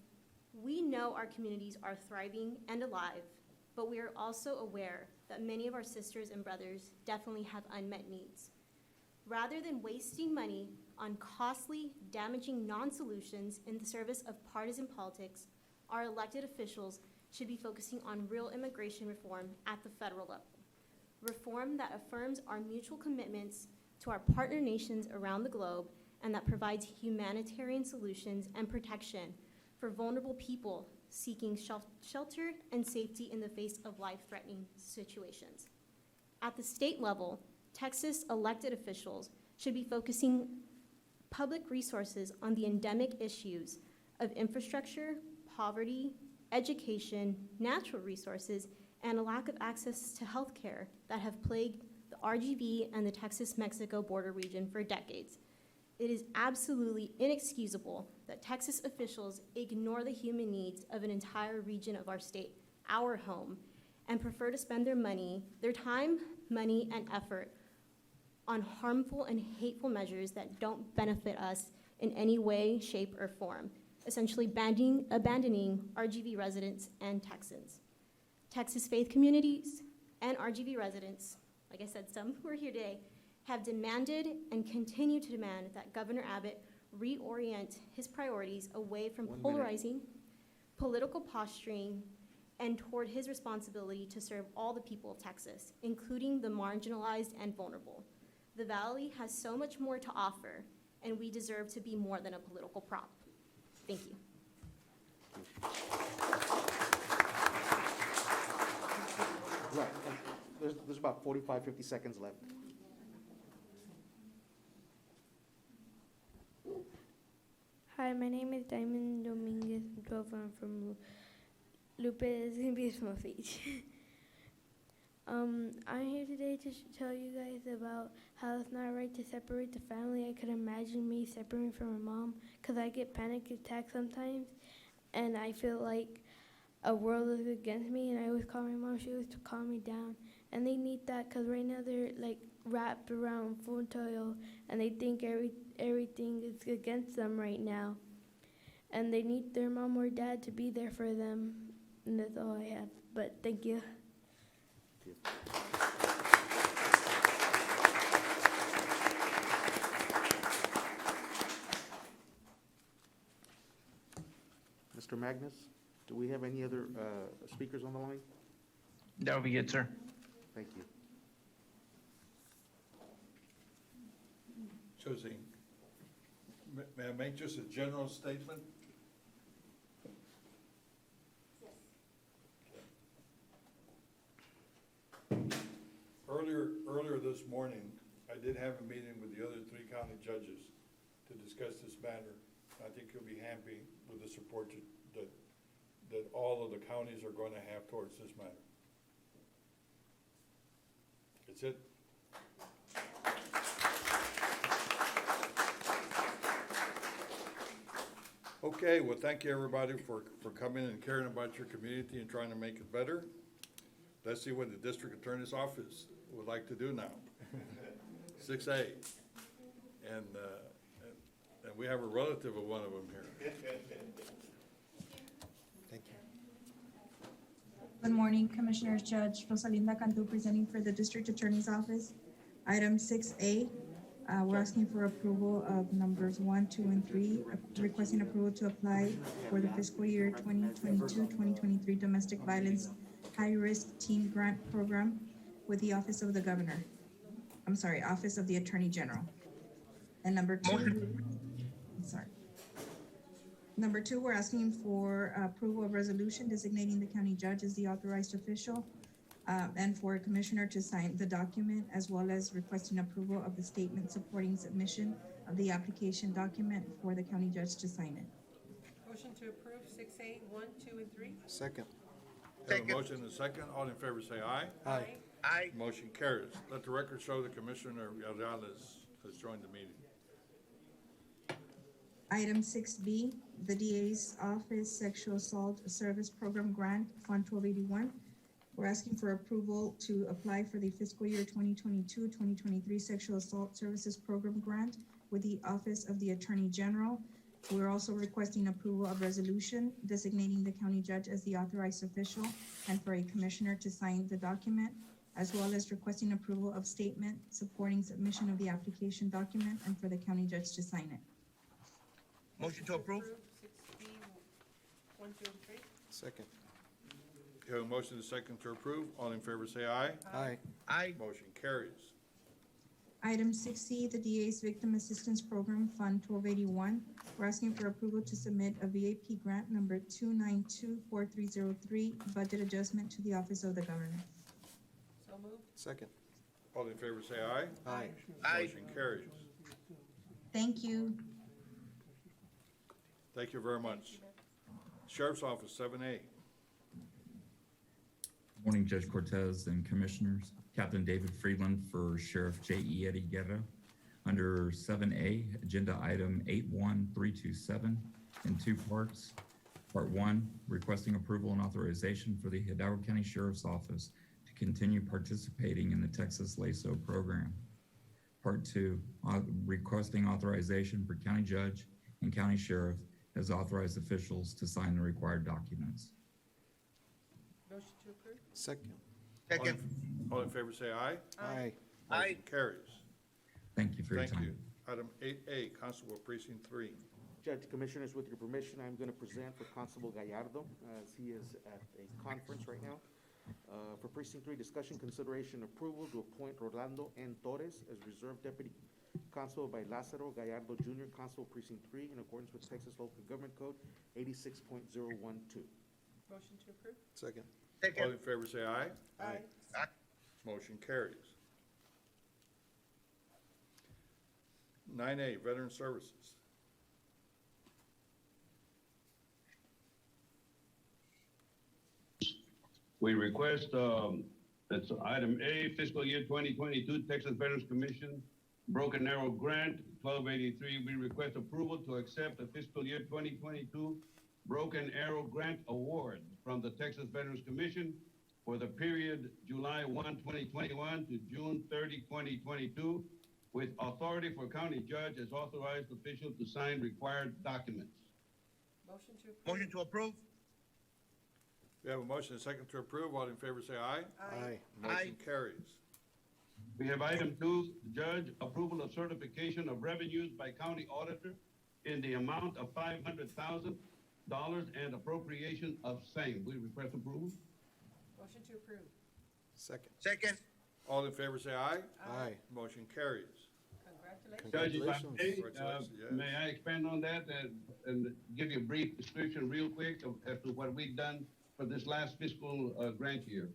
we know our communities are thriving and alive, but we are also aware that many of our sisters and brothers definitely have unmet needs. Rather than wasting money on costly, damaging non-solutions in the service of partisan politics, our elected officials should be focusing on real immigration reform at the federal level. Reform that affirms our mutual commitments to our partner nations around the globe and that provides humanitarian solutions and protection for vulnerable people seeking shelter and safety in the face of life-threatening situations. At the state level, Texas elected officials should be focusing public resources on the endemic issues of infrastructure, poverty, education, natural resources, and a lack of access to health care that have plagued the RGV and the Texas-Mexico border region for decades. It is absolutely inexcusable that Texas officials ignore the human needs of an entire region of our state, our home, and prefer to spend their money, their time, money, and effort on harmful and hateful measures that don't benefit us in any way, shape, or form, essentially abandoning RGV residents and Texans. Texas faith communities and RGV residents, like I said, some who are here today, have demanded and continue to demand that Governor Abbott reorient his priorities away from polarizing, political posturing, and toward his responsibility to serve all the people of Texas, including the marginalized and vulnerable. The Valley has so much more to offer, and we deserve to be more than a political prop. Thank you.
Right, and there's about 45, 50 seconds left.
Hi, my name is Diamond Dominguez. I'm 12 and I'm from Lupe. It's going to be a small speech. I'm here today to tell you guys about how it's not right to separate the family. I could imagine me separating from my mom because I get panic attacks sometimes, and I feel like a world is against me, and I always call my mom. She always calm me down, and they need that because right now they're like wrapped around full toil, and they think everything is against them right now, and they need their mom or dad to be there for them, and that's all I have. But thank you.
Mr. Magnus, do we have any other speakers on the line?
That would be it, sir.
Thank you.
Josie, may I make just a general statement? Earlier this morning, I did have a meeting with the other 3 county judges to discuss this matter. I think you'll be happy with the support that all of the counties are going to have towards this matter. That's it. Okay, well, thank you, everybody, for coming and caring about your community and trying to make it better. Let's see what the district attorney's office would like to do now. 6A. And we have a relative of one of them here.
Thank you.
Good morning, Commissioners. Judge Rosalinda Cantu presenting for the District Attorney's Office. Item 6A, we're asking for approval of numbers 1, 2, and 3, requesting approval to apply for the fiscal year 2022-2023 Domestic Violence High-Risk Teen Grant Program with the Office of the Attorney General. And number 2, sorry. Number two, we're asking for approval of resolution designating the county judge as the authorized official and for a commissioner to sign the document, as well as requesting approval of the statement supporting submission of the application document for the county judge to sign it.
Motion to approve 6A, 1, 2, and 3.
Second.
Have a motion and a second. All in favor say aye.
Aye.
Aye. Motion carries. Let the record show that Commissioner Vargas has joined the meeting.
Item 6B, the DA's Office Sexual Assault Service Program Grant, Fund 1281. We're asking for approval to apply for the fiscal year 2022-2023 Sexual Assault Services Program Grant with the Office of the Attorney General. We're also requesting approval of resolution designating the county judge as the authorized official and for a commissioner to sign the document, as well as requesting approval of statement supporting submission of the application document and for the county judge to sign it.
Motion to approve 6B, 1, 2, and 3.
Second.
You have a motion and a second to approve. All in favor say aye.
Aye.
Aye. Motion carries.
Item 6C, the DA's Victim Assistance Program, Fund 1281. We're asking for approval to submit a VAP grant number 2924303, budget adjustment to the Office of the Governor.
So moved.
Second.
All in favor say aye.
Aye.
Motion carries.
Thank you.
Thank you very much. Sheriff's Office, 7A.
Morning, Judge Cortez and Commissioners. Captain David Friedland for Sheriff J.E. Eddie Guerra. Under 7A, Agenda Item 81327 in two parts. Part 1, requesting approval and authorization for the Hidalgo County Sheriff's Office to continue participating in the Texas LEIJA program. Part 2, requesting authorization for county judge and county sheriff as authorized officials to sign the required documents.
Motion to approve.
Second.
All in favor say aye.
Aye.
Motion carries.
Thank you for your
Thank
time.
you. Item 8A, Constable Precinct 3.
Judge, Commissioners, with your permission, I'm going to present for Constable Gallardo, as he is at a conference right now. For Precinct 3, discussion, consideration, approval to appoint Rolando N. Torres as Reserve Deputy Constable by Lázaro Gallardo Jr., Constable Precinct 3, in accordance with Texas Local Government Code 86.012.
Motion to approve.
Second.
All in favor say aye.
Aye.
Motion carries. 9A, Veteran Services.
We request, that's item A, fiscal year 2022, Texas Veterans Commission, Broken Arrow Grant, 1283. We request approval to accept the fiscal year 2022 Broken Arrow Grant Award from the Texas Veterans Commission for the period July 1, 2021 to June 30, 2022, with authority for county judge as authorized official to sign required documents.
Motion to approve.
Motion to approve.
We have a motion and a second to approve. All in favor say aye.
Aye.
Motion carries.
We have item 2, judge approval of certification of revenues by county auditor in the amount of $500,000 and appropriation of same. We request approval.
Motion to approve.
Second.
Second.
All in favor say aye.
Aye.
Motion carries.
Congratulations.
Judge, if I may,
Congratulations, yes.
may I expand on that and give you a brief description real quick as to what we've done for this last fiscal grant year.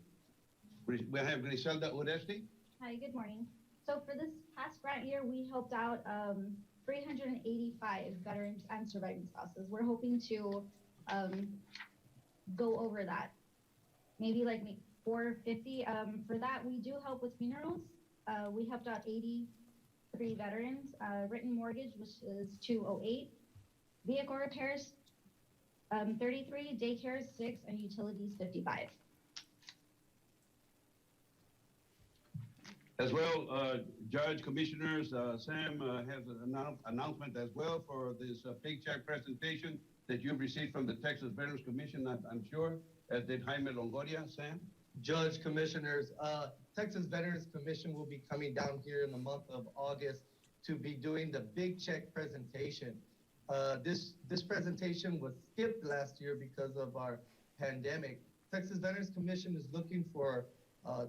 We have Griselda Oresti.
Hi, good morning. So for this past grant year, we helped out 385 veterans and surviving spouses. We're hoping to go over that, maybe like 450. For that, we do help with funerals. We helped out 83 veterans. Written mortgage, which is 208. Vehicle repairs, 33. Daycare, 6. And utilities, 55.
As well, Judge, Commissioners, Sam has an announcement as well for this paycheck presentation that you've received from the Texas Veterans Commission, I'm sure, as did Jaime Longoria. Sam?
Judge, Commissioners, Texas Veterans Commission will be coming down here in the month of August to be doing the big check presentation. This presentation was skipped last year because of our pandemic. Texas Veterans Commission is looking for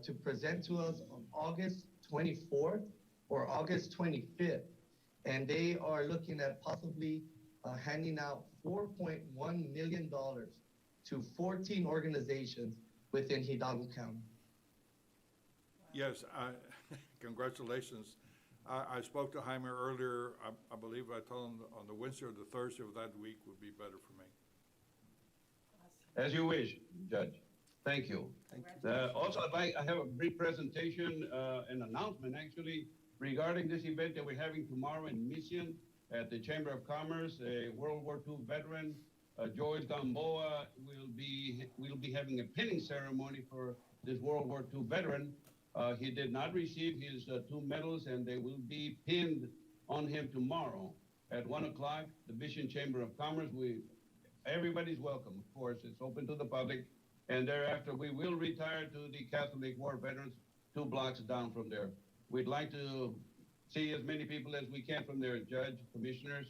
to present to us on August 24th or August 25th. and they are looking at possibly handing out $4.1 million to 14 organizations within Hidalgo County.
Yes, congratulations. I spoke to Jaime earlier. I believe I told him on the Wednesday or the Thursday of that week would be better for me.
As you wish, Judge. Thank you. Also, I have a brief presentation, an announcement actually, regarding this event that we're having tomorrow in Mission at the Chamber of Commerce. A World War II veteran, George Gamboa, will be having a pinning ceremony for this World War II veteran. He did not receive his 2 medals, and they will be pinned on him tomorrow at 1 o'clock. The Mission Chamber of Commerce. Everybody's welcome, of course. It's open to the public. And thereafter, we will retire to the Catholic War Veterans 2 blocks down from there. We'd like to see as many people as we can from there, Judge, Commissioners.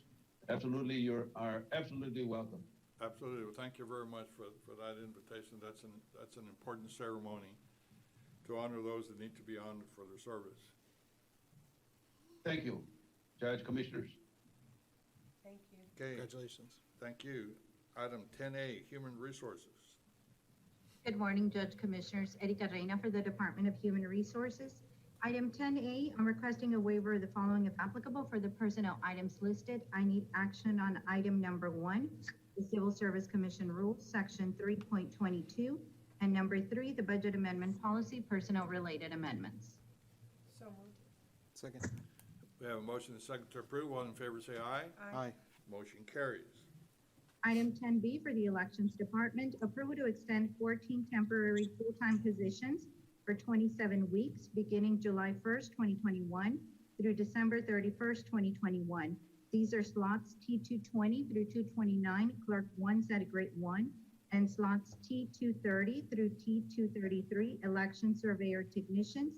Absolutely, you are absolutely welcome.
Absolutely. Well, thank you very much for that invitation. That's an important ceremony to honor those that need to be honored for their service.
Thank you, Judge, Commissioners.
Thank you.
Okay.
Congratulations.
Thank you. Item 10A, Human Resources.
Good morning, Judge Commissioners. Erika Reina for the Department of Human Resources. Item 10A, I'm requesting a waiver of the following if applicable for the personnel items listed. I need action on item number 1, the Civil Service Commission Rules, Section 3.22, and number 3, the Budget Amendment Policy, Personnel-Related Amendments.
So moved.
Second.
We have a motion and a second to approve. All in favor say aye.
Aye.
Motion carries.
Item 10B for the Elections Department, approval to extend 14 temporary full-time positions for 27 weeks, beginning July 1st, 2021 through December 31st, 2021. These are slots T220 through 229, Clerk 1 at grade 1, and slots T230 through T233, Election Surveyor Technicians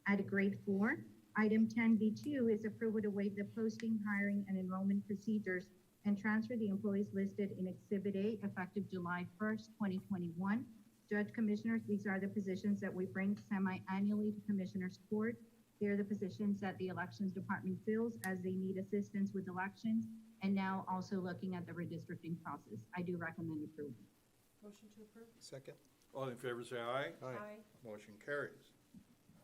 at grade 4. Item 10B2 is approval to waive the posting, hiring, and enrollment procedures and transfer the employees listed in Exhibit A effective July 1st, 2021. Judge, Commissioners, these are the positions that we bring semi-annually to Commissioners Court. They're the positions that the Elections Department fills as they need assistance with elections, and now also looking at the redistricting process. I do recommend approval.
Motion to approve?
Second.
All in favor say aye.
Aye.
Motion carries.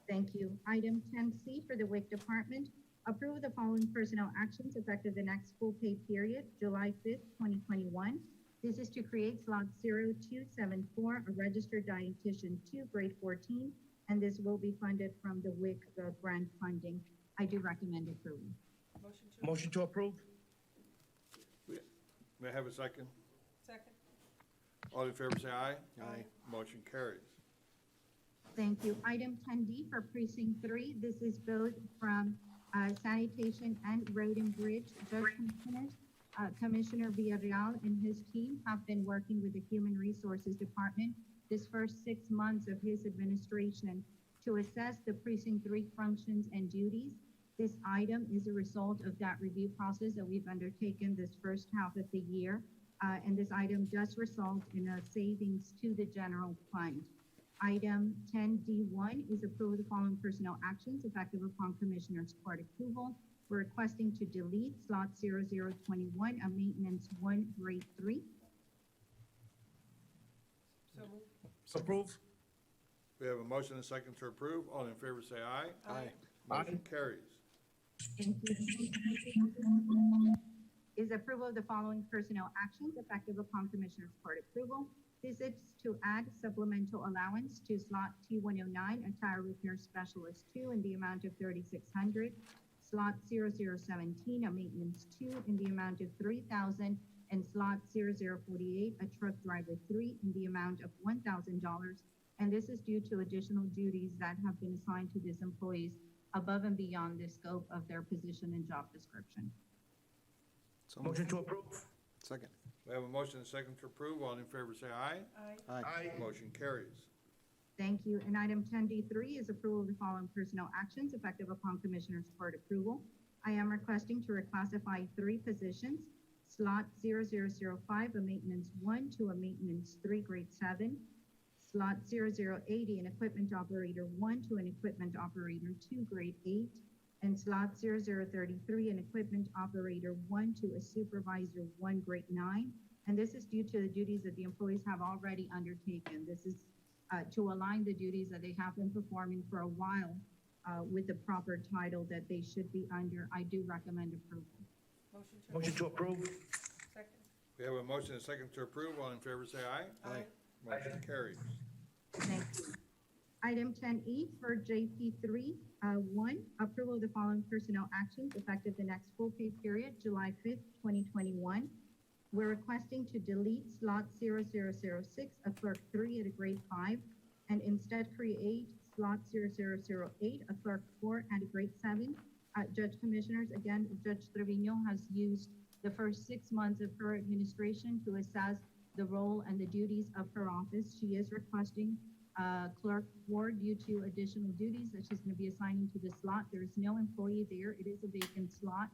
Thank you. Item 10C for the WIC Department, approve the following personnel actions effective the next full pay period, July 5th, 2021. This is to create slot 0274, a registered dietitian 2, grade 14, and this will be funded from the WIC grant funding. I do recommend approval.
Motion to approve?
May I have a second?
Second.
All in favor say aye.
Aye.
Motion carries.
Thank you. Item 10D for precinct 3. This is both from sanitation and road and bridge. Judge, Commissioners, Commissioner Villarreal and his team have been working with the Human Resources Department this first 6 months of his administration to assess the precinct 3 functions and duties. This item is a result of that review process that we've undertaken this first half of the year, and this item does result in a savings to the general fund. Item 10D1 is approve the following personnel actions effective upon Commissioner's Court approval. We're requesting to delete slot 0021, a maintenance 1, grade 3.
So moved.
Approve?
We have a motion and a second to approve. All in favor say aye.
Aye.
Motion carries.
Thank you. Is approval of the following personnel actions effective upon Commissioner's Court approval. This is to add supplemental allowance to slot T109, a tire repair specialist 2, in the amount of $3,600. Slot 0017, a maintenance 2, in the amount of $3,000, and slot 0048, a truck driver 3, in the amount of $1,000. And this is due to additional duties that have been assigned to these employees above and beyond the scope of their position and job description.
So
Motion to approve?
Second.
We have a motion and a second to approve. All in favor say aye.
Aye.
Aye.
Motion carries.
Thank you. And item 10D3 is approval of the following personnel actions effective upon Commissioner's Court approval. I am requesting to reclassify 3 positions. Slot 0005, a maintenance 1 to a maintenance 3, grade 7. Slot 0080, an equipment operator 1 to an equipment operator 2, grade 8. and slot 0033, an equipment operator 1 to a supervisor 1, grade 9. And this is due to the duties that the employees have already undertaken. This is to align the duties that they have been performing for a while with the proper title that they should be under. I do recommend approval.
Motion to approve.
Second.
We have a motion and a second to approve. All in favor, say aye.
Aye.
Motion carries.
Thank you. Item 10E for JP3, 1, approval of the following personnel actions effective the next full pay period, July 5th, 2021. We're requesting to delete slot 0006, a clerk 3 at a grade 5, and instead create slot 0008, a clerk 4 at a grade 7. Judge Commissioners, again, Judge Trevino has used the first 6 months of her administration to assess the role and the duties of her office. She is requesting clerk 4 due to additional duties that she's going to be assigning to the slot. There is no employee there. It is a vacant slot,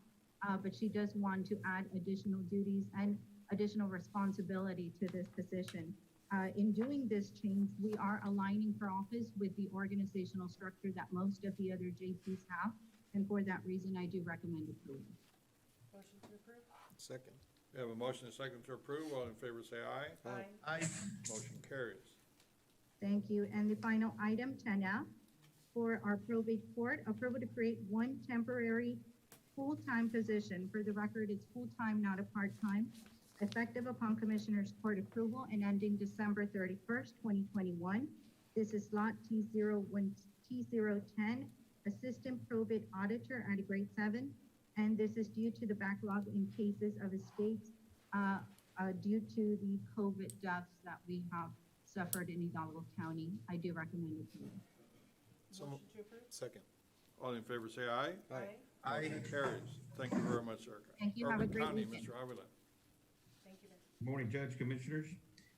but she does want to add additional duties and additional responsibility to this position. In doing this change, we are aligning her office with the organizational structure that most of the other JPs have, and for that reason, I do recommend approval.
Motion to approve?
Second.
We have a motion and a second to approve. All in favor, say aye.
Aye.
Aye.
Motion carries.
Thank you. And the final item, 10F, for our probate court, approval to create 1 temporary full-time position. For the record, it's full-time, not a part-time, effective upon Commissioner's Court approval and ending December 31st, 2021. This is slot T010, Assistant Probate Auditor at a grade 7. And this is due to the backlog in cases of estates due to the COVID deaths that we have suffered in Hidalgo County. I do recommend approval.
Motion to approve?
Second.
All in favor, say aye.
Aye.
Motion carries. Thank you very much, Erica.
Thank you. Have a
Urban
great
County,
weekend.
Mr. Avila.
Thank you, Mayor.
Morning, Judge, Commissioners.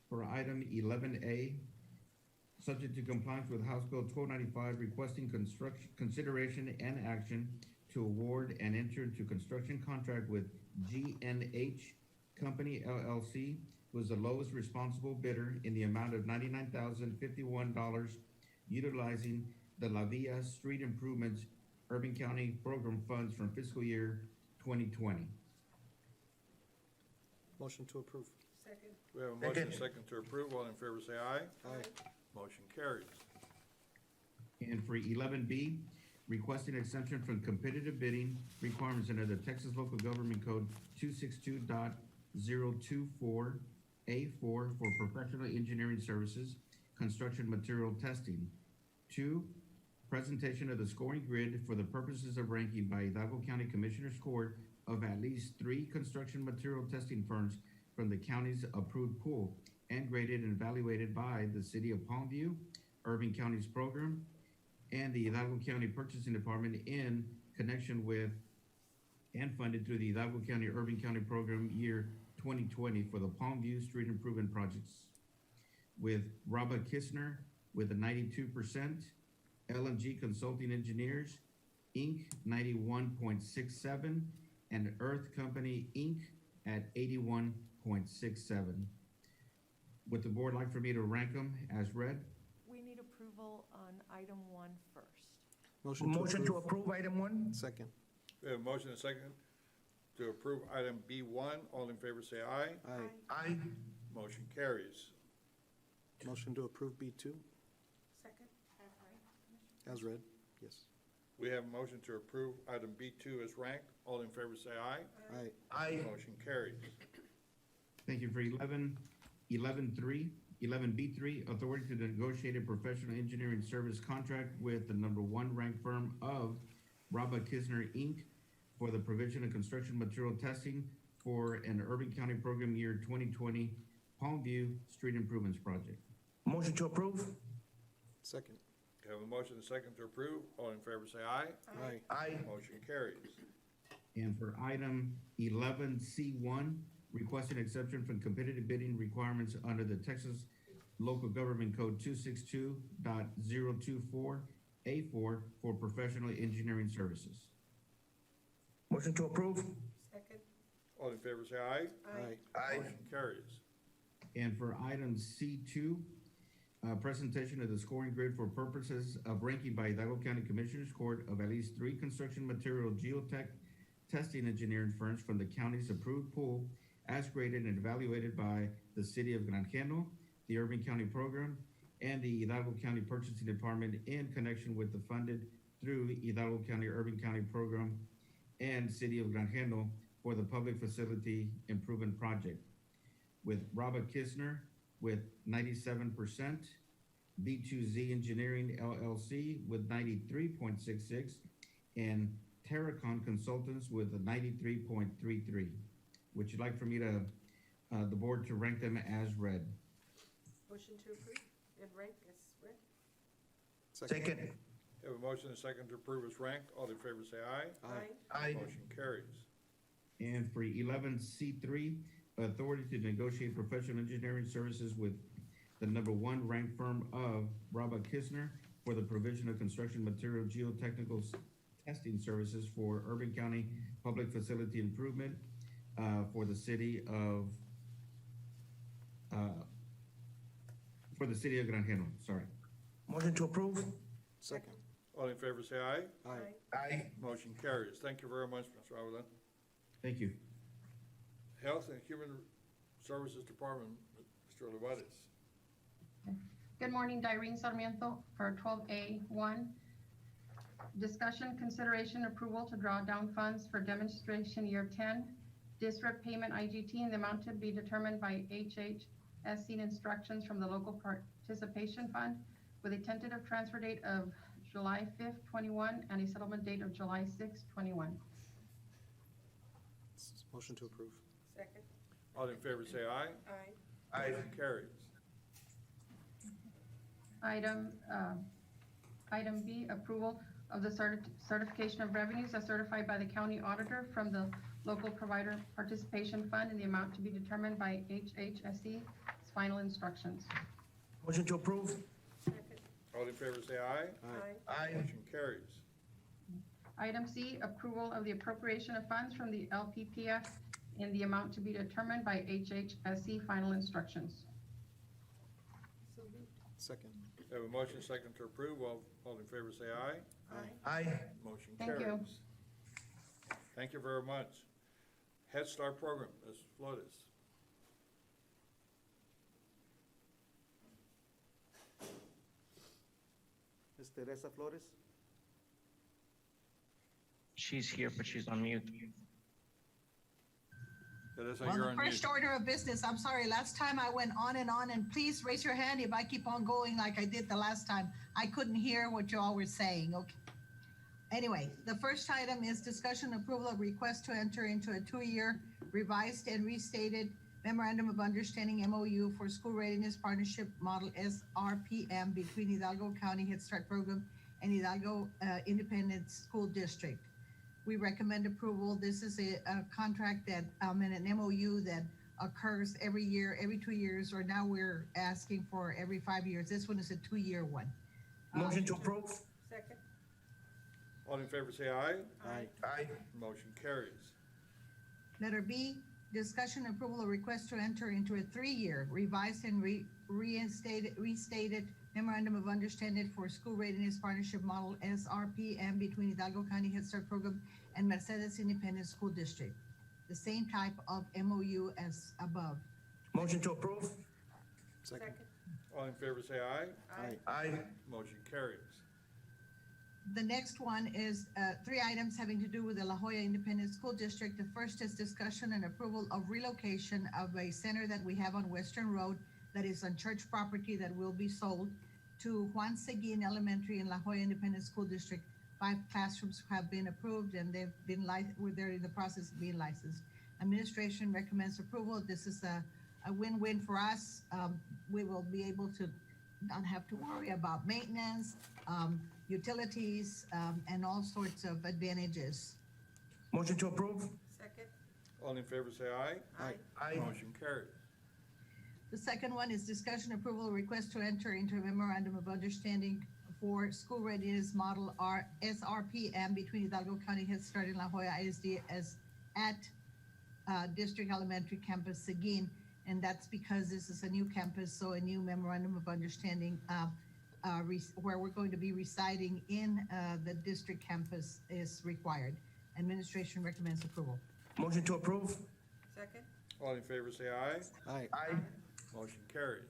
For item 11A, subject to compliance with House Bill 1295, requesting consideration and action to award and enter into construction contract with GNH Company LLC, who is the lowest responsible bidder in the amount of $99,051, utilizing the LEIJA Street Improvements Urban County Program funds from fiscal year 2020.
Motion to approve.
Second.
We have a motion and a second to approve. All in favor, say aye. Motion carries.
And for 11B, requesting exemption from competitive bidding requirements under the Texas Local Government Code 262.024A4 for professional engineering services, construction material testing. 2, presentation of the scoring grid for the purposes of ranking by Hidalgo County Commissioners Court of at least 3 construction material testing firms from the county's approved pool and graded and evaluated by the City of Palmview, Urban County's program, and the Hidalgo County Purchasing Department in connection with and funded through the Hidalgo County Urban County Program year 2020 for the Palmview Street Improvement Projects, with Rabba Kistner with a 92%, LMG Consulting Engineers, Inc. 91.67, and Earth Company, Inc. at 81.67. Would the board like for me to rank them as read?
We need approval on item 1 first.
Motion to approve item 1.
Second.
We have a motion and a second to approve item B1. All in favor, say aye.
Aye.
Motion carries.
Motion to approve B2
Second.
as read. Yes.
We have a motion to approve item B2 as ranked. All in favor, say aye.
Aye.
Motion carries.
Thank you. For 11B3, authority to negotiate a professional engineering service contract with the number 1 ranked firm of Rabba Kistner, Inc. for the provision of construction material testing for an Urban County Program year 2020 Palmview Street Improvements Project.
Motion to approve.
Second.
We have a motion and a second to approve. All in favor, say aye.
Aye.
Motion carries.
And for item 11C1, requesting exception from competitive bidding requirements under the Texas Local Government Code 262.024A4 for professional engineering services.
Motion to approve.
Second.
All in favor, say aye.
Aye.
Motion carries.
And for item C2,
Presentation of the scoring grid for purposes of ranking by Hidalgo County Commissioners Court of at least 3 construction material geotech testing engineering firms from the county's approved pool as graded and evaluated by the City of Granjeno, the Urban County Program, and the Hidalgo County Purchasing Department in connection with the funded through Hidalgo County Urban County Program and City of Granjeno for the Public Facility Improvement Project, with Robert Kisner with 97%, B2Z Engineering LLC with 93.66, and Terracon Consultants with a 93.33. Would you like for me to, the board to rank them as read?
Motion to approve and rank as read.
Second.
Have a motion and a second to approve as ranked. All in favor say aye.
Aye.
Motion carries.
And for 11C3, authority to negotiate professional engineering services with the number 1 ranked firm of Robert Kisner for the provision of construction material geotechnical testing services for Urban County Public Facility Improvement for the city of Granjeno, sorry.
Motion to approve?
Second.
All in favor say aye.
Aye.
Motion carries. Thank you very much, Mr. Avila.
Thank you.
Health and Human Services Department, Mr. Olivares.
Good morning, Irene Sarmiento for 12A1. Discussion, consideration, approval to draw down funds for demonstration year 10, district payment IGT in the amount to be determined by HHSC instructions from the local participation fund with a tentative transfer date of July 5th, 21 and a settlement date of July 6th, 21.
Motion to approve.
Second.
All in favor say aye.
Aye.
Motion carries.
Item B, approval of the certification of revenues as certified by the county auditor from the local provider participation fund in the amount to be determined by HHSC's final instructions.
Motion to approve?
All in favor say aye.
Aye.
Motion carries.
Item C, approval of the appropriation of funds from the LPPF in the amount to be determined by HHSC final instructions.
Second.
Have a motion second to approve. All in favor say aye.
Aye.
Motion
Thank
carries.
you.
Thank you very much. Head Start Program, Ms. Flores.
Ms. Teresa Flores?
She's here, but she's on mute.
Teresa,
Well,
you're
the
on
first
mute.
order of business, I'm sorry, last time I went on, and please raise your hand if I keep on going like I did the last time. I couldn't hear what you all were saying, okay? Anyway, the first item is discussion approval of request to enter into a 2-year revised and restated memorandum of understanding MOU for school readiness partnership model SRPM between Hidalgo County Head Start Program and Hidalgo Independent School District. We recommend approval. This is a contract that, and an MOU that occurs every year, every 2 years, or now we're asking for every 5 years. This one is a 2-year one.
Motion to approve?
Second.
All in favor say aye.
Aye.
Motion carries.
Letter B, discussion approval of request to enter into a 3-year revised and restated memorandum of understanding for school readiness partnership model SRPM between Hidalgo County Head Start Program and Mercedes Independent School District. The same type of MOU as above.
Motion to approve?
Second.
All in favor say aye.
Aye.
Motion carries.
The next one is 3 items having to do with the La Jolla Independent School District. The first is discussion and approval of relocation of a center that we have on Western Road that is on church property that will be sold to Juan Seguin Elementary in La Jolla Independent School District. 5 classrooms have been approved and they're in the process of being licensed. Administration recommends approval. This is a win-win for us. We will be able to not have to worry about maintenance, utilities, and all sorts of advantages.
Motion to approve?
Second.
All in favor say aye.
Aye.
Motion carries.
The second one is discussion approval request to enter into a memorandum of understanding for school readiness model SRPM between Hidalgo County Head Start and La Jolla ISD as at District Elementary Campus Seguin. And that's because this is a new campus, so a new memorandum of understanding where we're going to be residing in the district campus is required. Administration recommends approval.
Motion to approve?
Second?
All in favor, say aye.
Aye.
Aye.
Motion carries.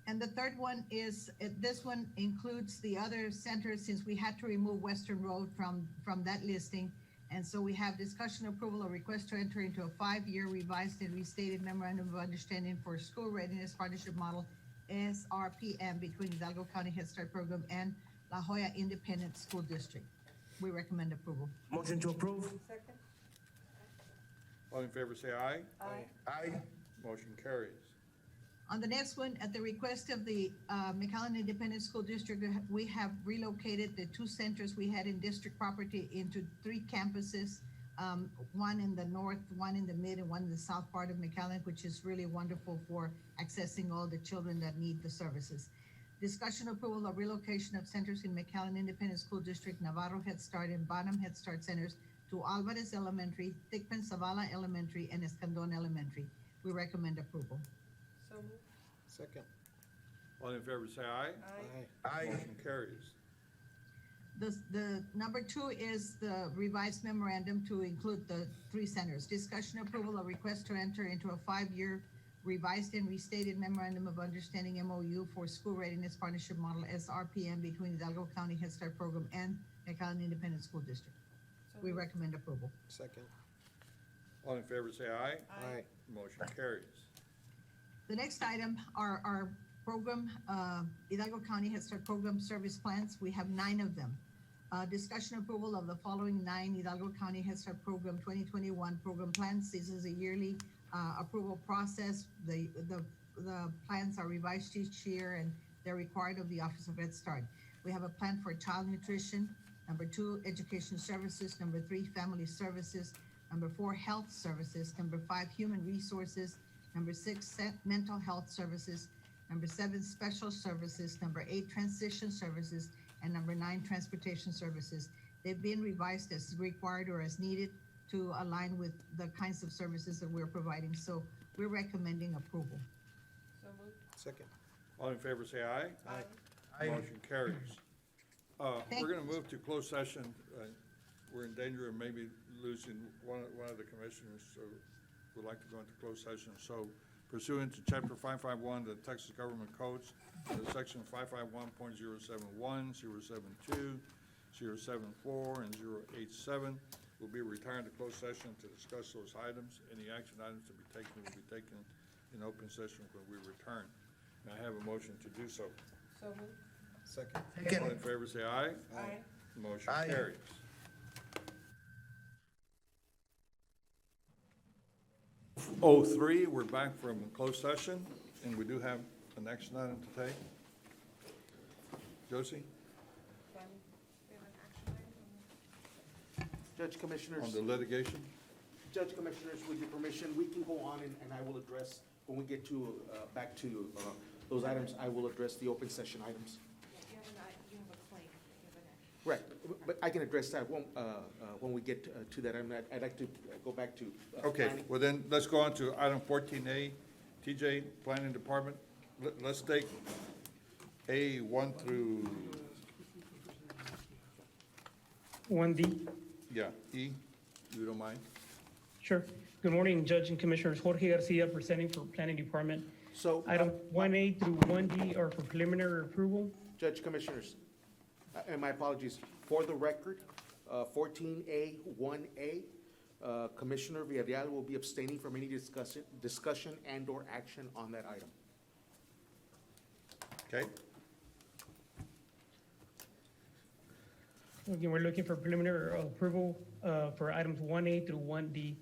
And the third one is, this one includes the other centers, since we had to remove Western Road from that listing. And so we have discussion approval or request to enter into a 5-year revised and restated memorandum of understanding for school readiness partnership model, SRPM, between Hidalgo County Head Start Program and La Jolla Independent School District. We recommend approval.
Motion to approve?
Second?
All in favor, say aye.
Aye.
Aye.
Motion carries.
On the next one, at the request of the McAllen Independent School District, we have relocated the 2 centers we had in district property into 3 campuses, one in the north, one in the mid, and one in the south part of McAllen, which is really wonderful for accessing all the children that need the services. Discussion approval of relocation of centers in McAllen Independent School District, Navarro Head Start, and Bonham Head Start centers to ALVAREZ Elementary, Thigpen Zavala Elementary, and Escandon Elementary. We recommend approval.
So moved.
Second.
All in favor, say aye.
Aye.
Aye.
Motion carries.
The number 2 is the revised memorandum to include the 3 centers. Discussion approval of request to enter into a 5-year revised and restated memorandum of understanding MOU for school readiness partnership model, SRPM, between Hidalgo County Head Start Program and McAllen Independent School District. We recommend approval.
Second.
All in favor, say aye.
Aye.
Motion carries.
The next item are our program, Hidalgo County Head Start Program service plans. We have 9 of them. Discussion approval of the following 9 Hidalgo County Head Start Program 2021 program plans. This is a yearly approval process. The plans are revised each year and they're required of the Office of Head Start. We have a plan for child nutrition. Number 2, education services. Number 3, family services. Number 4, health services. Number 5, human resources. Number 6, mental health services. Number 7, special services. Number 8, transition services. And number 9, transportation services. They've been revised as required or as needed to align with the kinds of services that we're providing. So we're recommending approval.
So moved.
Second.
All in favor, say aye.
Aye.
Motion carries. We're gonna move to closed session. We're in danger of maybe losing one of the commissioners, so we'd like to go into closed session. So pursuant to Chapter 551 of the Texas Government Codes, Section 551.071, 072, 074, and 087, we'll be retiring to closed session to discuss those items. Any action items to be taken will be taken in open session when we return. And I have a motion to do so.
So moved.
Second.
All in favor, say aye.
Aye.
Motion
Aye.
carries. Oh, 03, we're back from closed session, and we do have an action item to take. Josie,
We have an action item.
Judge Commissioners.
on the litigation?
Judge Commissioners, with your permission, we can go on and I will address, when we get to, back to, those items, I will address the open session items.
You have a claim. You have an action.
Right, but I can address that when we get to that. I'd like to go back to.
Okay,
planning.
well then, let's go on to item 14A, TJ, Planning Department. Let's take A 1 through,
1D.
yeah, E, if you don't mind.
Sure. Good morning, Judge and Commissioners. Jorge Garcia presenting for Planning Department.
So.
Item 1A through 1D are for preliminary approval.
Judge Commissioners, and my apologies, for the record, 14A, 1A, Commissioner Villarreal will be abstaining from any discussion and/or action on that item.
Okay,
Again, we're looking for preliminary approval for items 1A through 1D.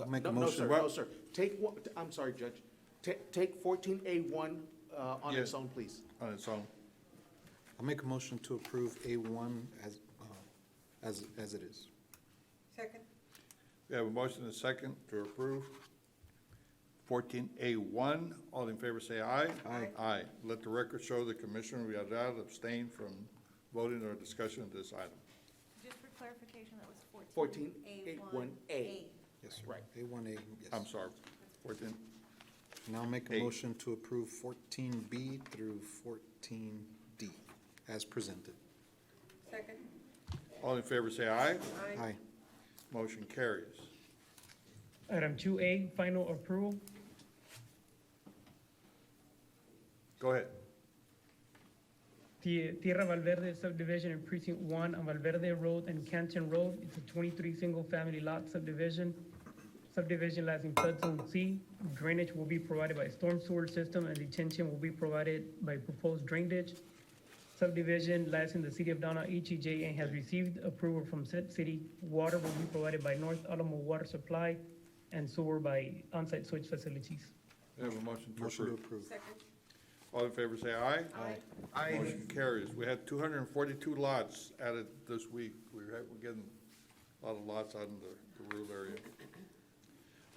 I'll make a
No,
motion.
No, sir. Take one, I'm sorry, Judge. Take 14A1 on its
Yes.
own, please.
on its own.
I'll make a motion to approve A1 as it is.
Second?
We have a motion and a second to approve 14A1. All in favor say aye.
Aye.
Aye. Let the record show that Commissioner Villarreal abstained from voting or discussion of this item.
Just for clarification, that was
14A1A.
Yes, sir.
Right.
A1A, yes.
I'm sorry, 14.
Now make a
A.
motion to approve 14B through 14D as presented.
Second.
All in favor, say aye.
Aye.
Motion carries.
Item 2A, final approval.
Go ahead.
Tierra Valverde subdivision in precinct 1 on Valverde Road and Canton Road. It's a 23 single-family lot subdivision. Subdivision lies in flood zone C. Drainage will be provided by storm sewer system and detention will be provided by proposed drainage. Subdivision lies in the city of Donna, ETJ, and has received approval from said city. Water will be provided by North Alamo Water Supply and sewer by on-site sewage facilities.
We have a motion to
Motion to
approve.
approve.
Second.
All in favor, say aye.
Aye.
Motion carries. We had 242 lots added this week. We're getting a lot of lots out in the rural area.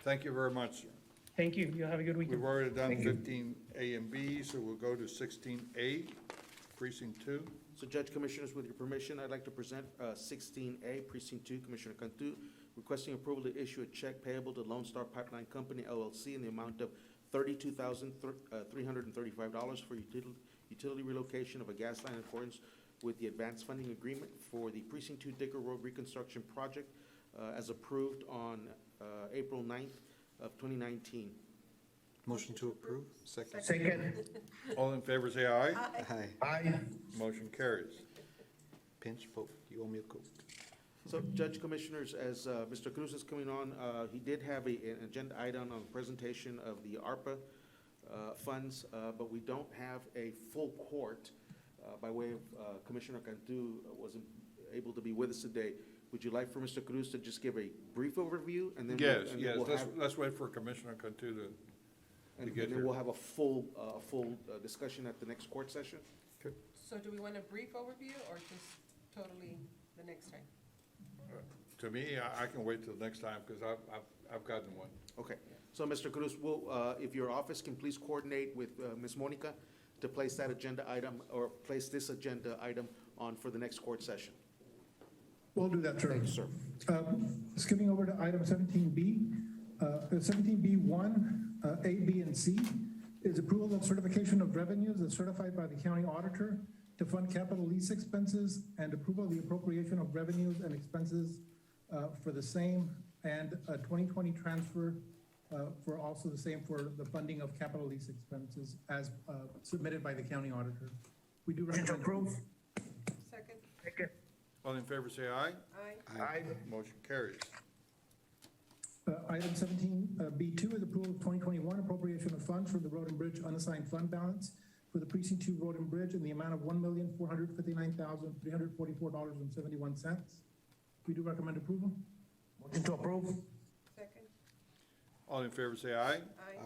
Thank you very much, sir.
Thank you. You have a good weekend.
We've already done 15A and B, so we'll go to 16A, precinct 2.
So Judge Commissioners, with your permission, I'd like to present 16A, Precinct 2, Commissioner Cantu, requesting approval to issue a check payable to Lone Star Pipeline Company LLC in the amount of $32,335 for utility relocation of a gas line in accordance with the advanced funding agreement for the Precinct 2 Dicker Road Reconstruction Project as approved on April 9th of 2019.
Motion to approve. Second.
Second.
All in favor, say aye.
Aye.
Aye.
Motion carries.
Pinch vote. You owe me a Coke.
So Judge Commissioners, as Mr. Cruz is coming on, he did have an agenda item on the presentation of the ARPA funds, but we don't have a full court by way of Commissioner Cantu wasn't able to be with us today. Would you like for Mr. Cruz to just give a brief overview and then?
Yes,
and
yes,
then we'll have,
let's wait for Commissioner Cantu to
and
get
then
here.
we'll have a full discussion at the next court session?
So do we want a brief overview or just totally the next time?
To me, I can wait till next time because I've gotten one.
Okay, so Mr. Cruz, will, if your office can please coordinate with Ms. Monica to place that agenda item, or place this agenda item on for the next court session.
We'll do that, sir.
Thank you, sir.
Skipping over to item 17B, 17B1, A, B, and C is approval of certification of revenues as certified by the county auditor to fund capital lease expenses and approval of the appropriation of revenues and expenses for the same, and a 2020 transfer for also the same for the funding of capital lease expenses as submitted by the county auditor. We do recommend approval.
Second.
Second.
All in favor, say aye.
Aye.
Aye.
Motion carries.
Item 17B2 is approval of 2021 appropriation of funds from the Road and Bridge unassigned fund balance for the Precinct 2 Road and Bridge in the amount of $1,459,344.71. We do recommend approval.
Motion to approve.
Second.
All in favor, say aye.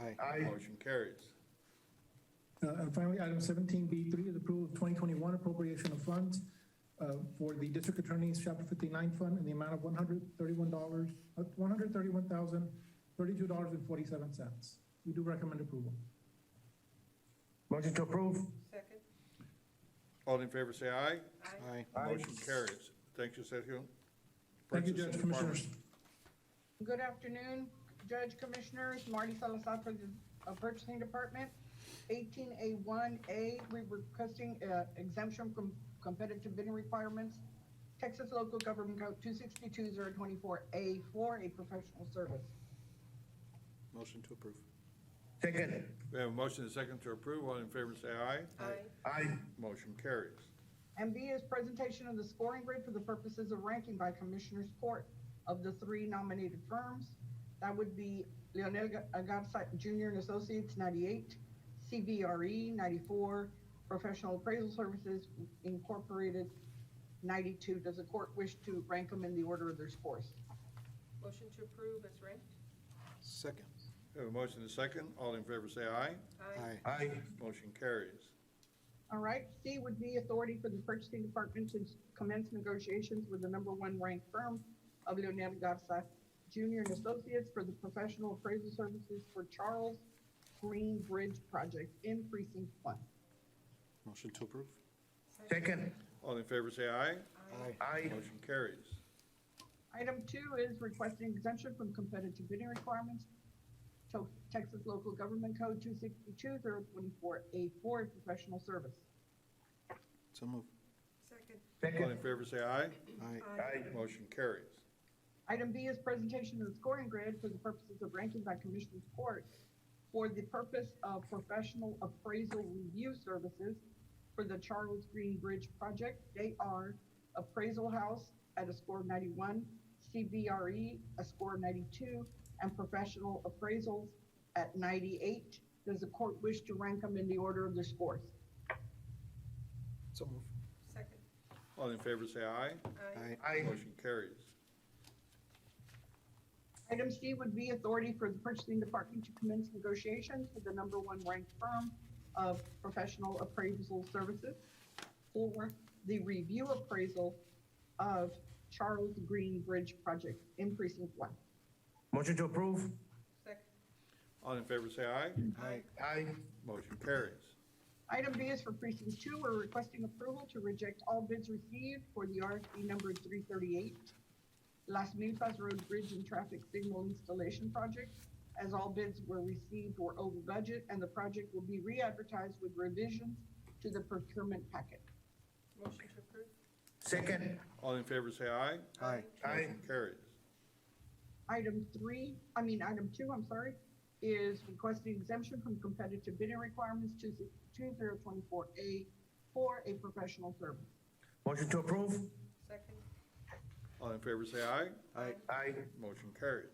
Aye.
Aye.
Motion carries.
And finally, item 17B3 is approval of 2021 appropriation of funds for the District Attorney's Chapter 59 fund in the amount of $131,032.47. We do recommend approval.
Motion to approve.
Second.
All in favor, say aye.
Aye.
Aye.
Motion carries. Thank you, Sergio.
Thank you,
Purchasing
Judge Commissioners.
Department.
Good afternoon, Judge Commissioners. Marty Salazar for the Purchasing Department. 18A1A, we're requesting exemption from competitive bidding requirements. Texas Local Government Code 262-024A4, a professional service.
Motion to approve.
Second.
We have a motion and a second to approve. All in favor, say aye.
Aye.
Aye.
Motion carries.
And B is presentation of the scoring grid for the purposes of ranking by Commissioners Court of the three nominated firms. That would be Leonel Garza Jr. and Associates, 98, CBRE, 94, Professional Appraisal Services Incorporated, 92. Does the court wish to rank them in the order of their scores?
Motion to approve as ranked.
Second.
We have a motion and a second. All in favor, say aye.
Aye.
Aye.
Motion carries.
All right, C would be authority for the purchasing department to commence negotiations with the #1 ranked firm of Leonel Garza Jr. and Associates for the professional appraisal services for Charles Green Bridge Project in Precinct 1.
Motion to approve.
Second.
All in favor, say aye.
Aye.
Aye.
Motion carries.
Item 2 is requesting exemption from competitive bidding requirements to Texas Local Government Code 262-024A4, professional service.
So moved.
Second.
All in favor, say aye.
Aye.
Motion carries.
Item B is presentation of the scoring grid for the purposes of ranking by Commissioners Court for the purpose of professional appraisal review services for the Charles Green Bridge project. They are Appraisal House at a score of 91, CBRE a score of 92, and professional appraisals at 98. Does the court wish to rank them in the order of their scores?
So moved.
Second.
All in favor, say aye.
Aye.
Motion carries.
Item C would be authority for the purchasing department to commence negotiations with the number 1 ranked firm of professional appraisal services for the review appraisal of Charles Green Bridge project in precinct 1.
Motion to approve?
Second.
All in favor, say aye.
Aye.
Motion carries.
Item B is for precinct 2. We're requesting approval to reject all bids received for the RFP number 338, Las Milpas Road Bridge and Traffic Signal Installation Project, as all bids were received or over budget, and the project will be re-advertised with revisions to the procurement packet.
Motion to approve.
Second.
All in favor, say aye.
Aye.
Motion carries.
Item 2, is requesting exemption from competitive bidding requirements 262-024A for a professional service.
Motion to approve?
Second.
All in favor, say aye.
Aye.
Motion carries.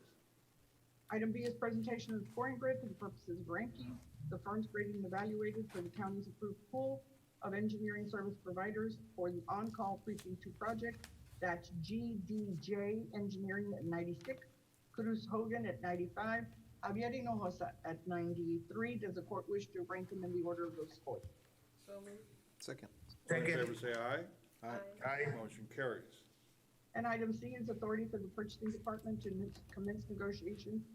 Item B is presentation of the scoring grid for the purposes of ranking. The firms graded and evaluated for the county's approved pool of engineering service providers for the on-call precinct 2 project. That's GDJ Engineering at 96, Cruz Hogan at 95, Javier Hinojosa at 93. Does the court wish to rank them in the order of those scores?
So moved.
Second.
All in
Second.
favor, say aye.
Aye.
Motion carries.
And item C is authority for the purchasing department to commence negotiations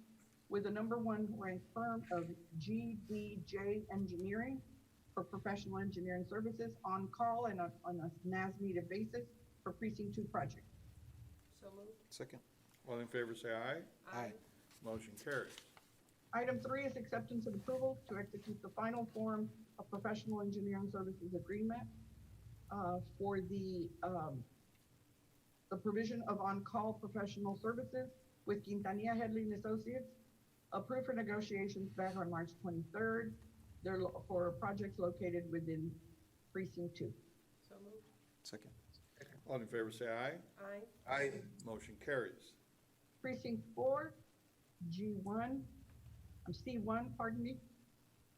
with the number 1 ranked firm of GDJ Engineering for professional engineering services on call and on a as-needed basis for precinct 2 project.
So moved.
Second.
All in favor, say aye.
Aye.
Motion carries.
Item 3 is acceptance and approval to execute the final form of professional engineering services agreement for the provision of on-call professional services with Quintanilla Headley and Associates, approved for negotiations back on March 23rd. They're for projects located within precinct 2.
So moved.
Second.
All in favor, say aye.
Aye.
Motion carries.
Precinct 4, C1,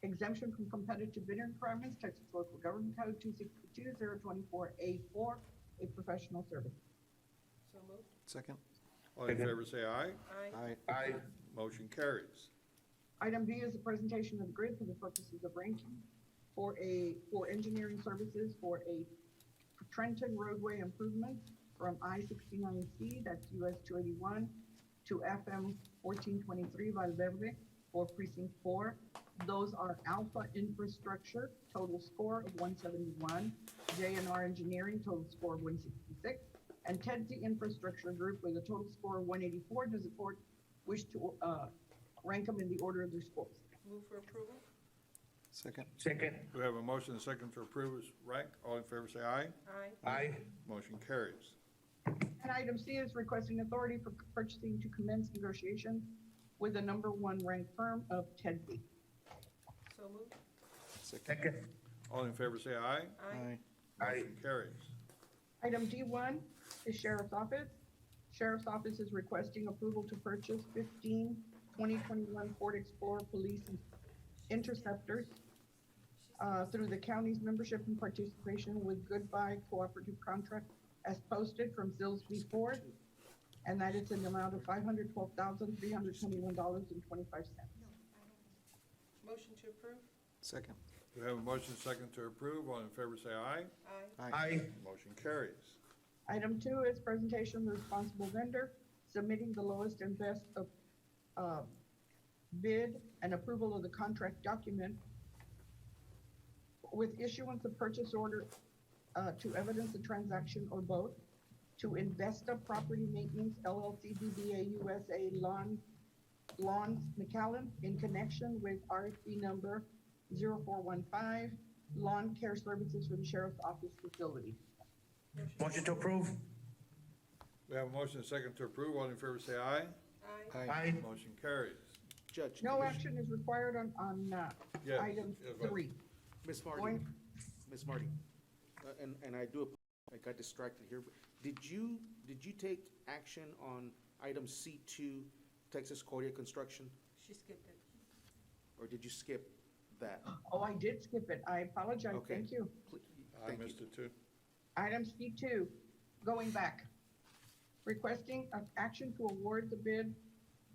exemption from competitive bidding requirements, Texas Local Government Code 262-024A4, a professional service.
So moved.
Second.
All in favor, say aye.
Aye.
Aye.
Motion carries.
Item B is a presentation of the grid for the purposes of ranking for engineering services for a Trenton roadway improvement from I-69C, that's US 281, to FM 1423 Valverde for precinct 4. Those are Alpha Infrastructure, total score of 171, J&R Engineering, total score of 166, and Tedzi Infrastructure Group with a total score of 184. Does the court wish to rank them in the order of their scores?
Move for approval.
Second.
Second.
We have a motion and a second to approve as rank. All in favor, say aye.
Aye.
Aye.
Motion carries.
And item C is requesting authority for purchasing to commence negotiations with the number 1 ranked firm of Tedzi.
So moved.
Second.
All in favor, say aye.
Aye.
Motion carries.
Item D1 is Sheriff's Office. Sheriff's Office is requesting approval to purchase 15 2021 Ford Explorer Police Interceptors through the county's membership and participation with Goodbye Cooperative Contract as posted from Silsbee Ford, and that is in the amount of $512,321.25.
Motion to approve.
Second.
We have a motion and a second to approve. All in favor, say aye.
Aye.
Aye.
Motion carries.
Item 2 is presentation of the responsible vendor submitting the lowest and best of bid and approval of the contract document with issuance of purchase order to evidence the transaction or both. to Investa Property Maintenance LLC DBA USA Lawns McAllen in connection with RFP number 0415, lawn care services for the sheriff's office facility.
Motion to approve.
We have a motion and a second to approve. All in favor say aye.
Aye.
Motion carries.
Judge.
No
Commissioner-
action is required on
Yes,
item
yes, right.
3.
Ms. Marty,
Going-
Ms. Marty, and I do, I got distracted here. Did you take action on item C2, Texas Cordia Construction,
She skipped it.
or did you skip that?
Oh, I did skip it. I apologize.
Okay.
Thank you.
I
Thank you.
missed it too.
Item C2, going back. Requesting action to award the bid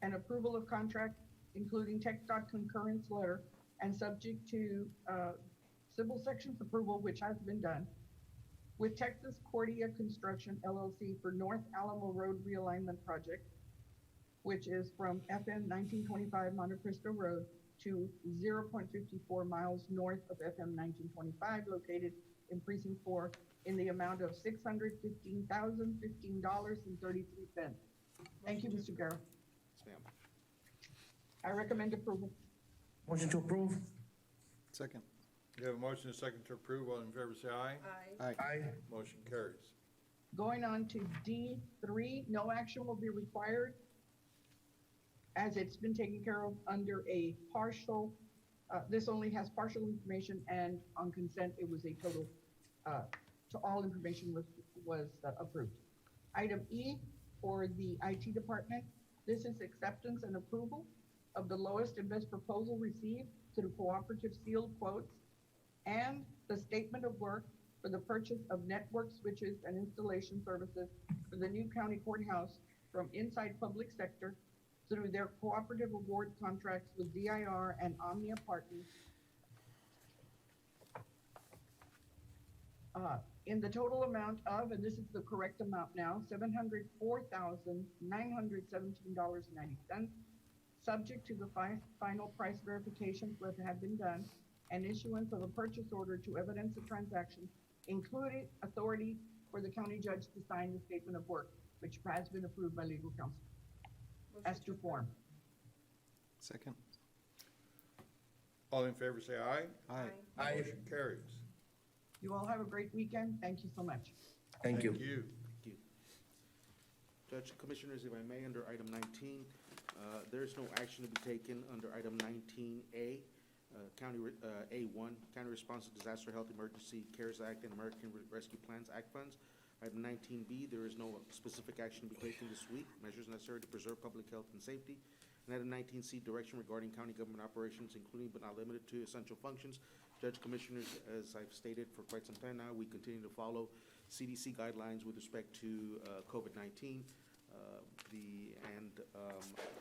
and approval of contract, including TxDOT concurrence letter and subject to civil sections approval, which has been done, with Texas Cordia Construction LLC for North Alamo Road Realignment Project, which is from FM 1925 Monte Cristo Road to 0.54 miles north of FM 1925, located in Precinct 4, in the amount of $615,015.33. Thank you, Mr. Guerra.
Yes, ma'am.
I recommend approval.
Motion to approve.
Second.
We have a motion and a second to approve. All in favor say aye.
Aye.
Aye.
Motion carries.
Going on to D3, no action will be required as it's been taken care of under a partial, this only has partial information, and on consent, it was a total, to all information was approved. Item E for the IT department, this is acceptance and approval of the lowest and best proposal received through cooperative sealed quotes and the statement of work for the purchase of network switches and installation services for the new county courthouse from inside public sector through their cooperative award contracts with DIR and Omnia Partners. In the total amount of, and this is the correct amount now, $704,917.90, subject to the final price verifications that have been done and issuance of a purchase order to evidence the transaction, including authority for the county judge to sign the statement of work, which has been approved by legal counsel as to form.
Second.
All in favor say aye.
Aye.
Aye.
Motion carries.
You all have a great weekend. Thank you so much.
Thank you.
Thank you.
Thank you. Judge, Commissioners, if I may, under item 19, there is no action to be taken under item 19A, A1, County Response to Disaster Health Emergency CARES Act and American Rescue Plans Act funds. Item 19B, there is no specific action to be taken this week. Measures necessary to preserve public health and safety. And item 19C, direction regarding county government operations, including but not limited to essential functions. Judge, Commissioners, as I've stated for quite some time now, we continue to follow CDC guidelines with respect to COVID-19.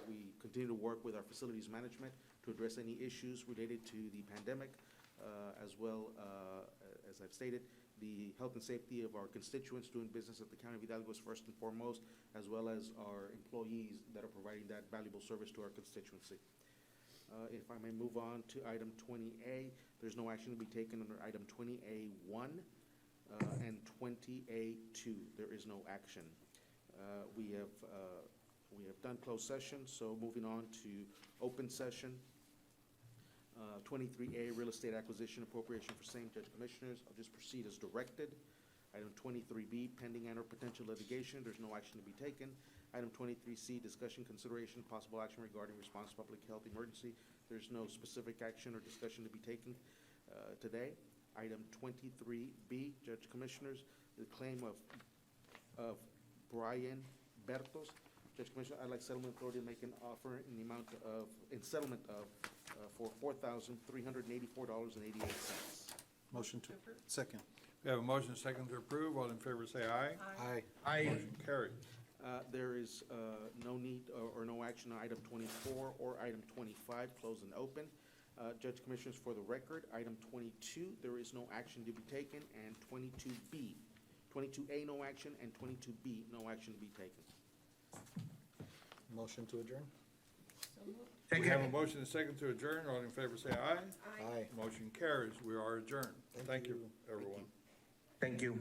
We continue to work with our facilities management to address any issues related to the pandemic, as well as I've stated, the health and safety of our constituents doing business at the County of Hidalgo is first and foremost, as well as our employees that are providing that valuable service to our constituency. If I may move on to item 20A, there's no action to be taken under item 20A1 and 20A2. There is no action. We have done closed session, so moving on to open session. 23A, real estate acquisition appropriation for same. Judge, Commissioners, I'll just proceed as directed. Item 23B, pending and or potential litigation, there's no action to be taken. Item 23C, discussion, consideration, possible action regarding response to public health emergency. There's no specific action or discussion to be taken today. Item 23B, Judge, Commissioners, the claim of Brian Bertos. Judge, Commissioner, I'd like settlement authority to make an offer in the amount of, in settlement of, for $4,384.88.
Motion to, second.
We have a motion and a second to approve. All in favor say aye.
Aye.
Aye.
Motion carries.
There is no need or no action on item 24 or item 25, closed and open. Judge, Commissioners, for the record, item 22, there is no action to be taken, and 22B. 22A, no action, and 22B, no action to be taken.
Motion to adjourn?
We have a motion and a second to adjourn. All in favor say aye.
Aye.
Motion carries. We are adjourned. Thank you, everyone.
Thank you.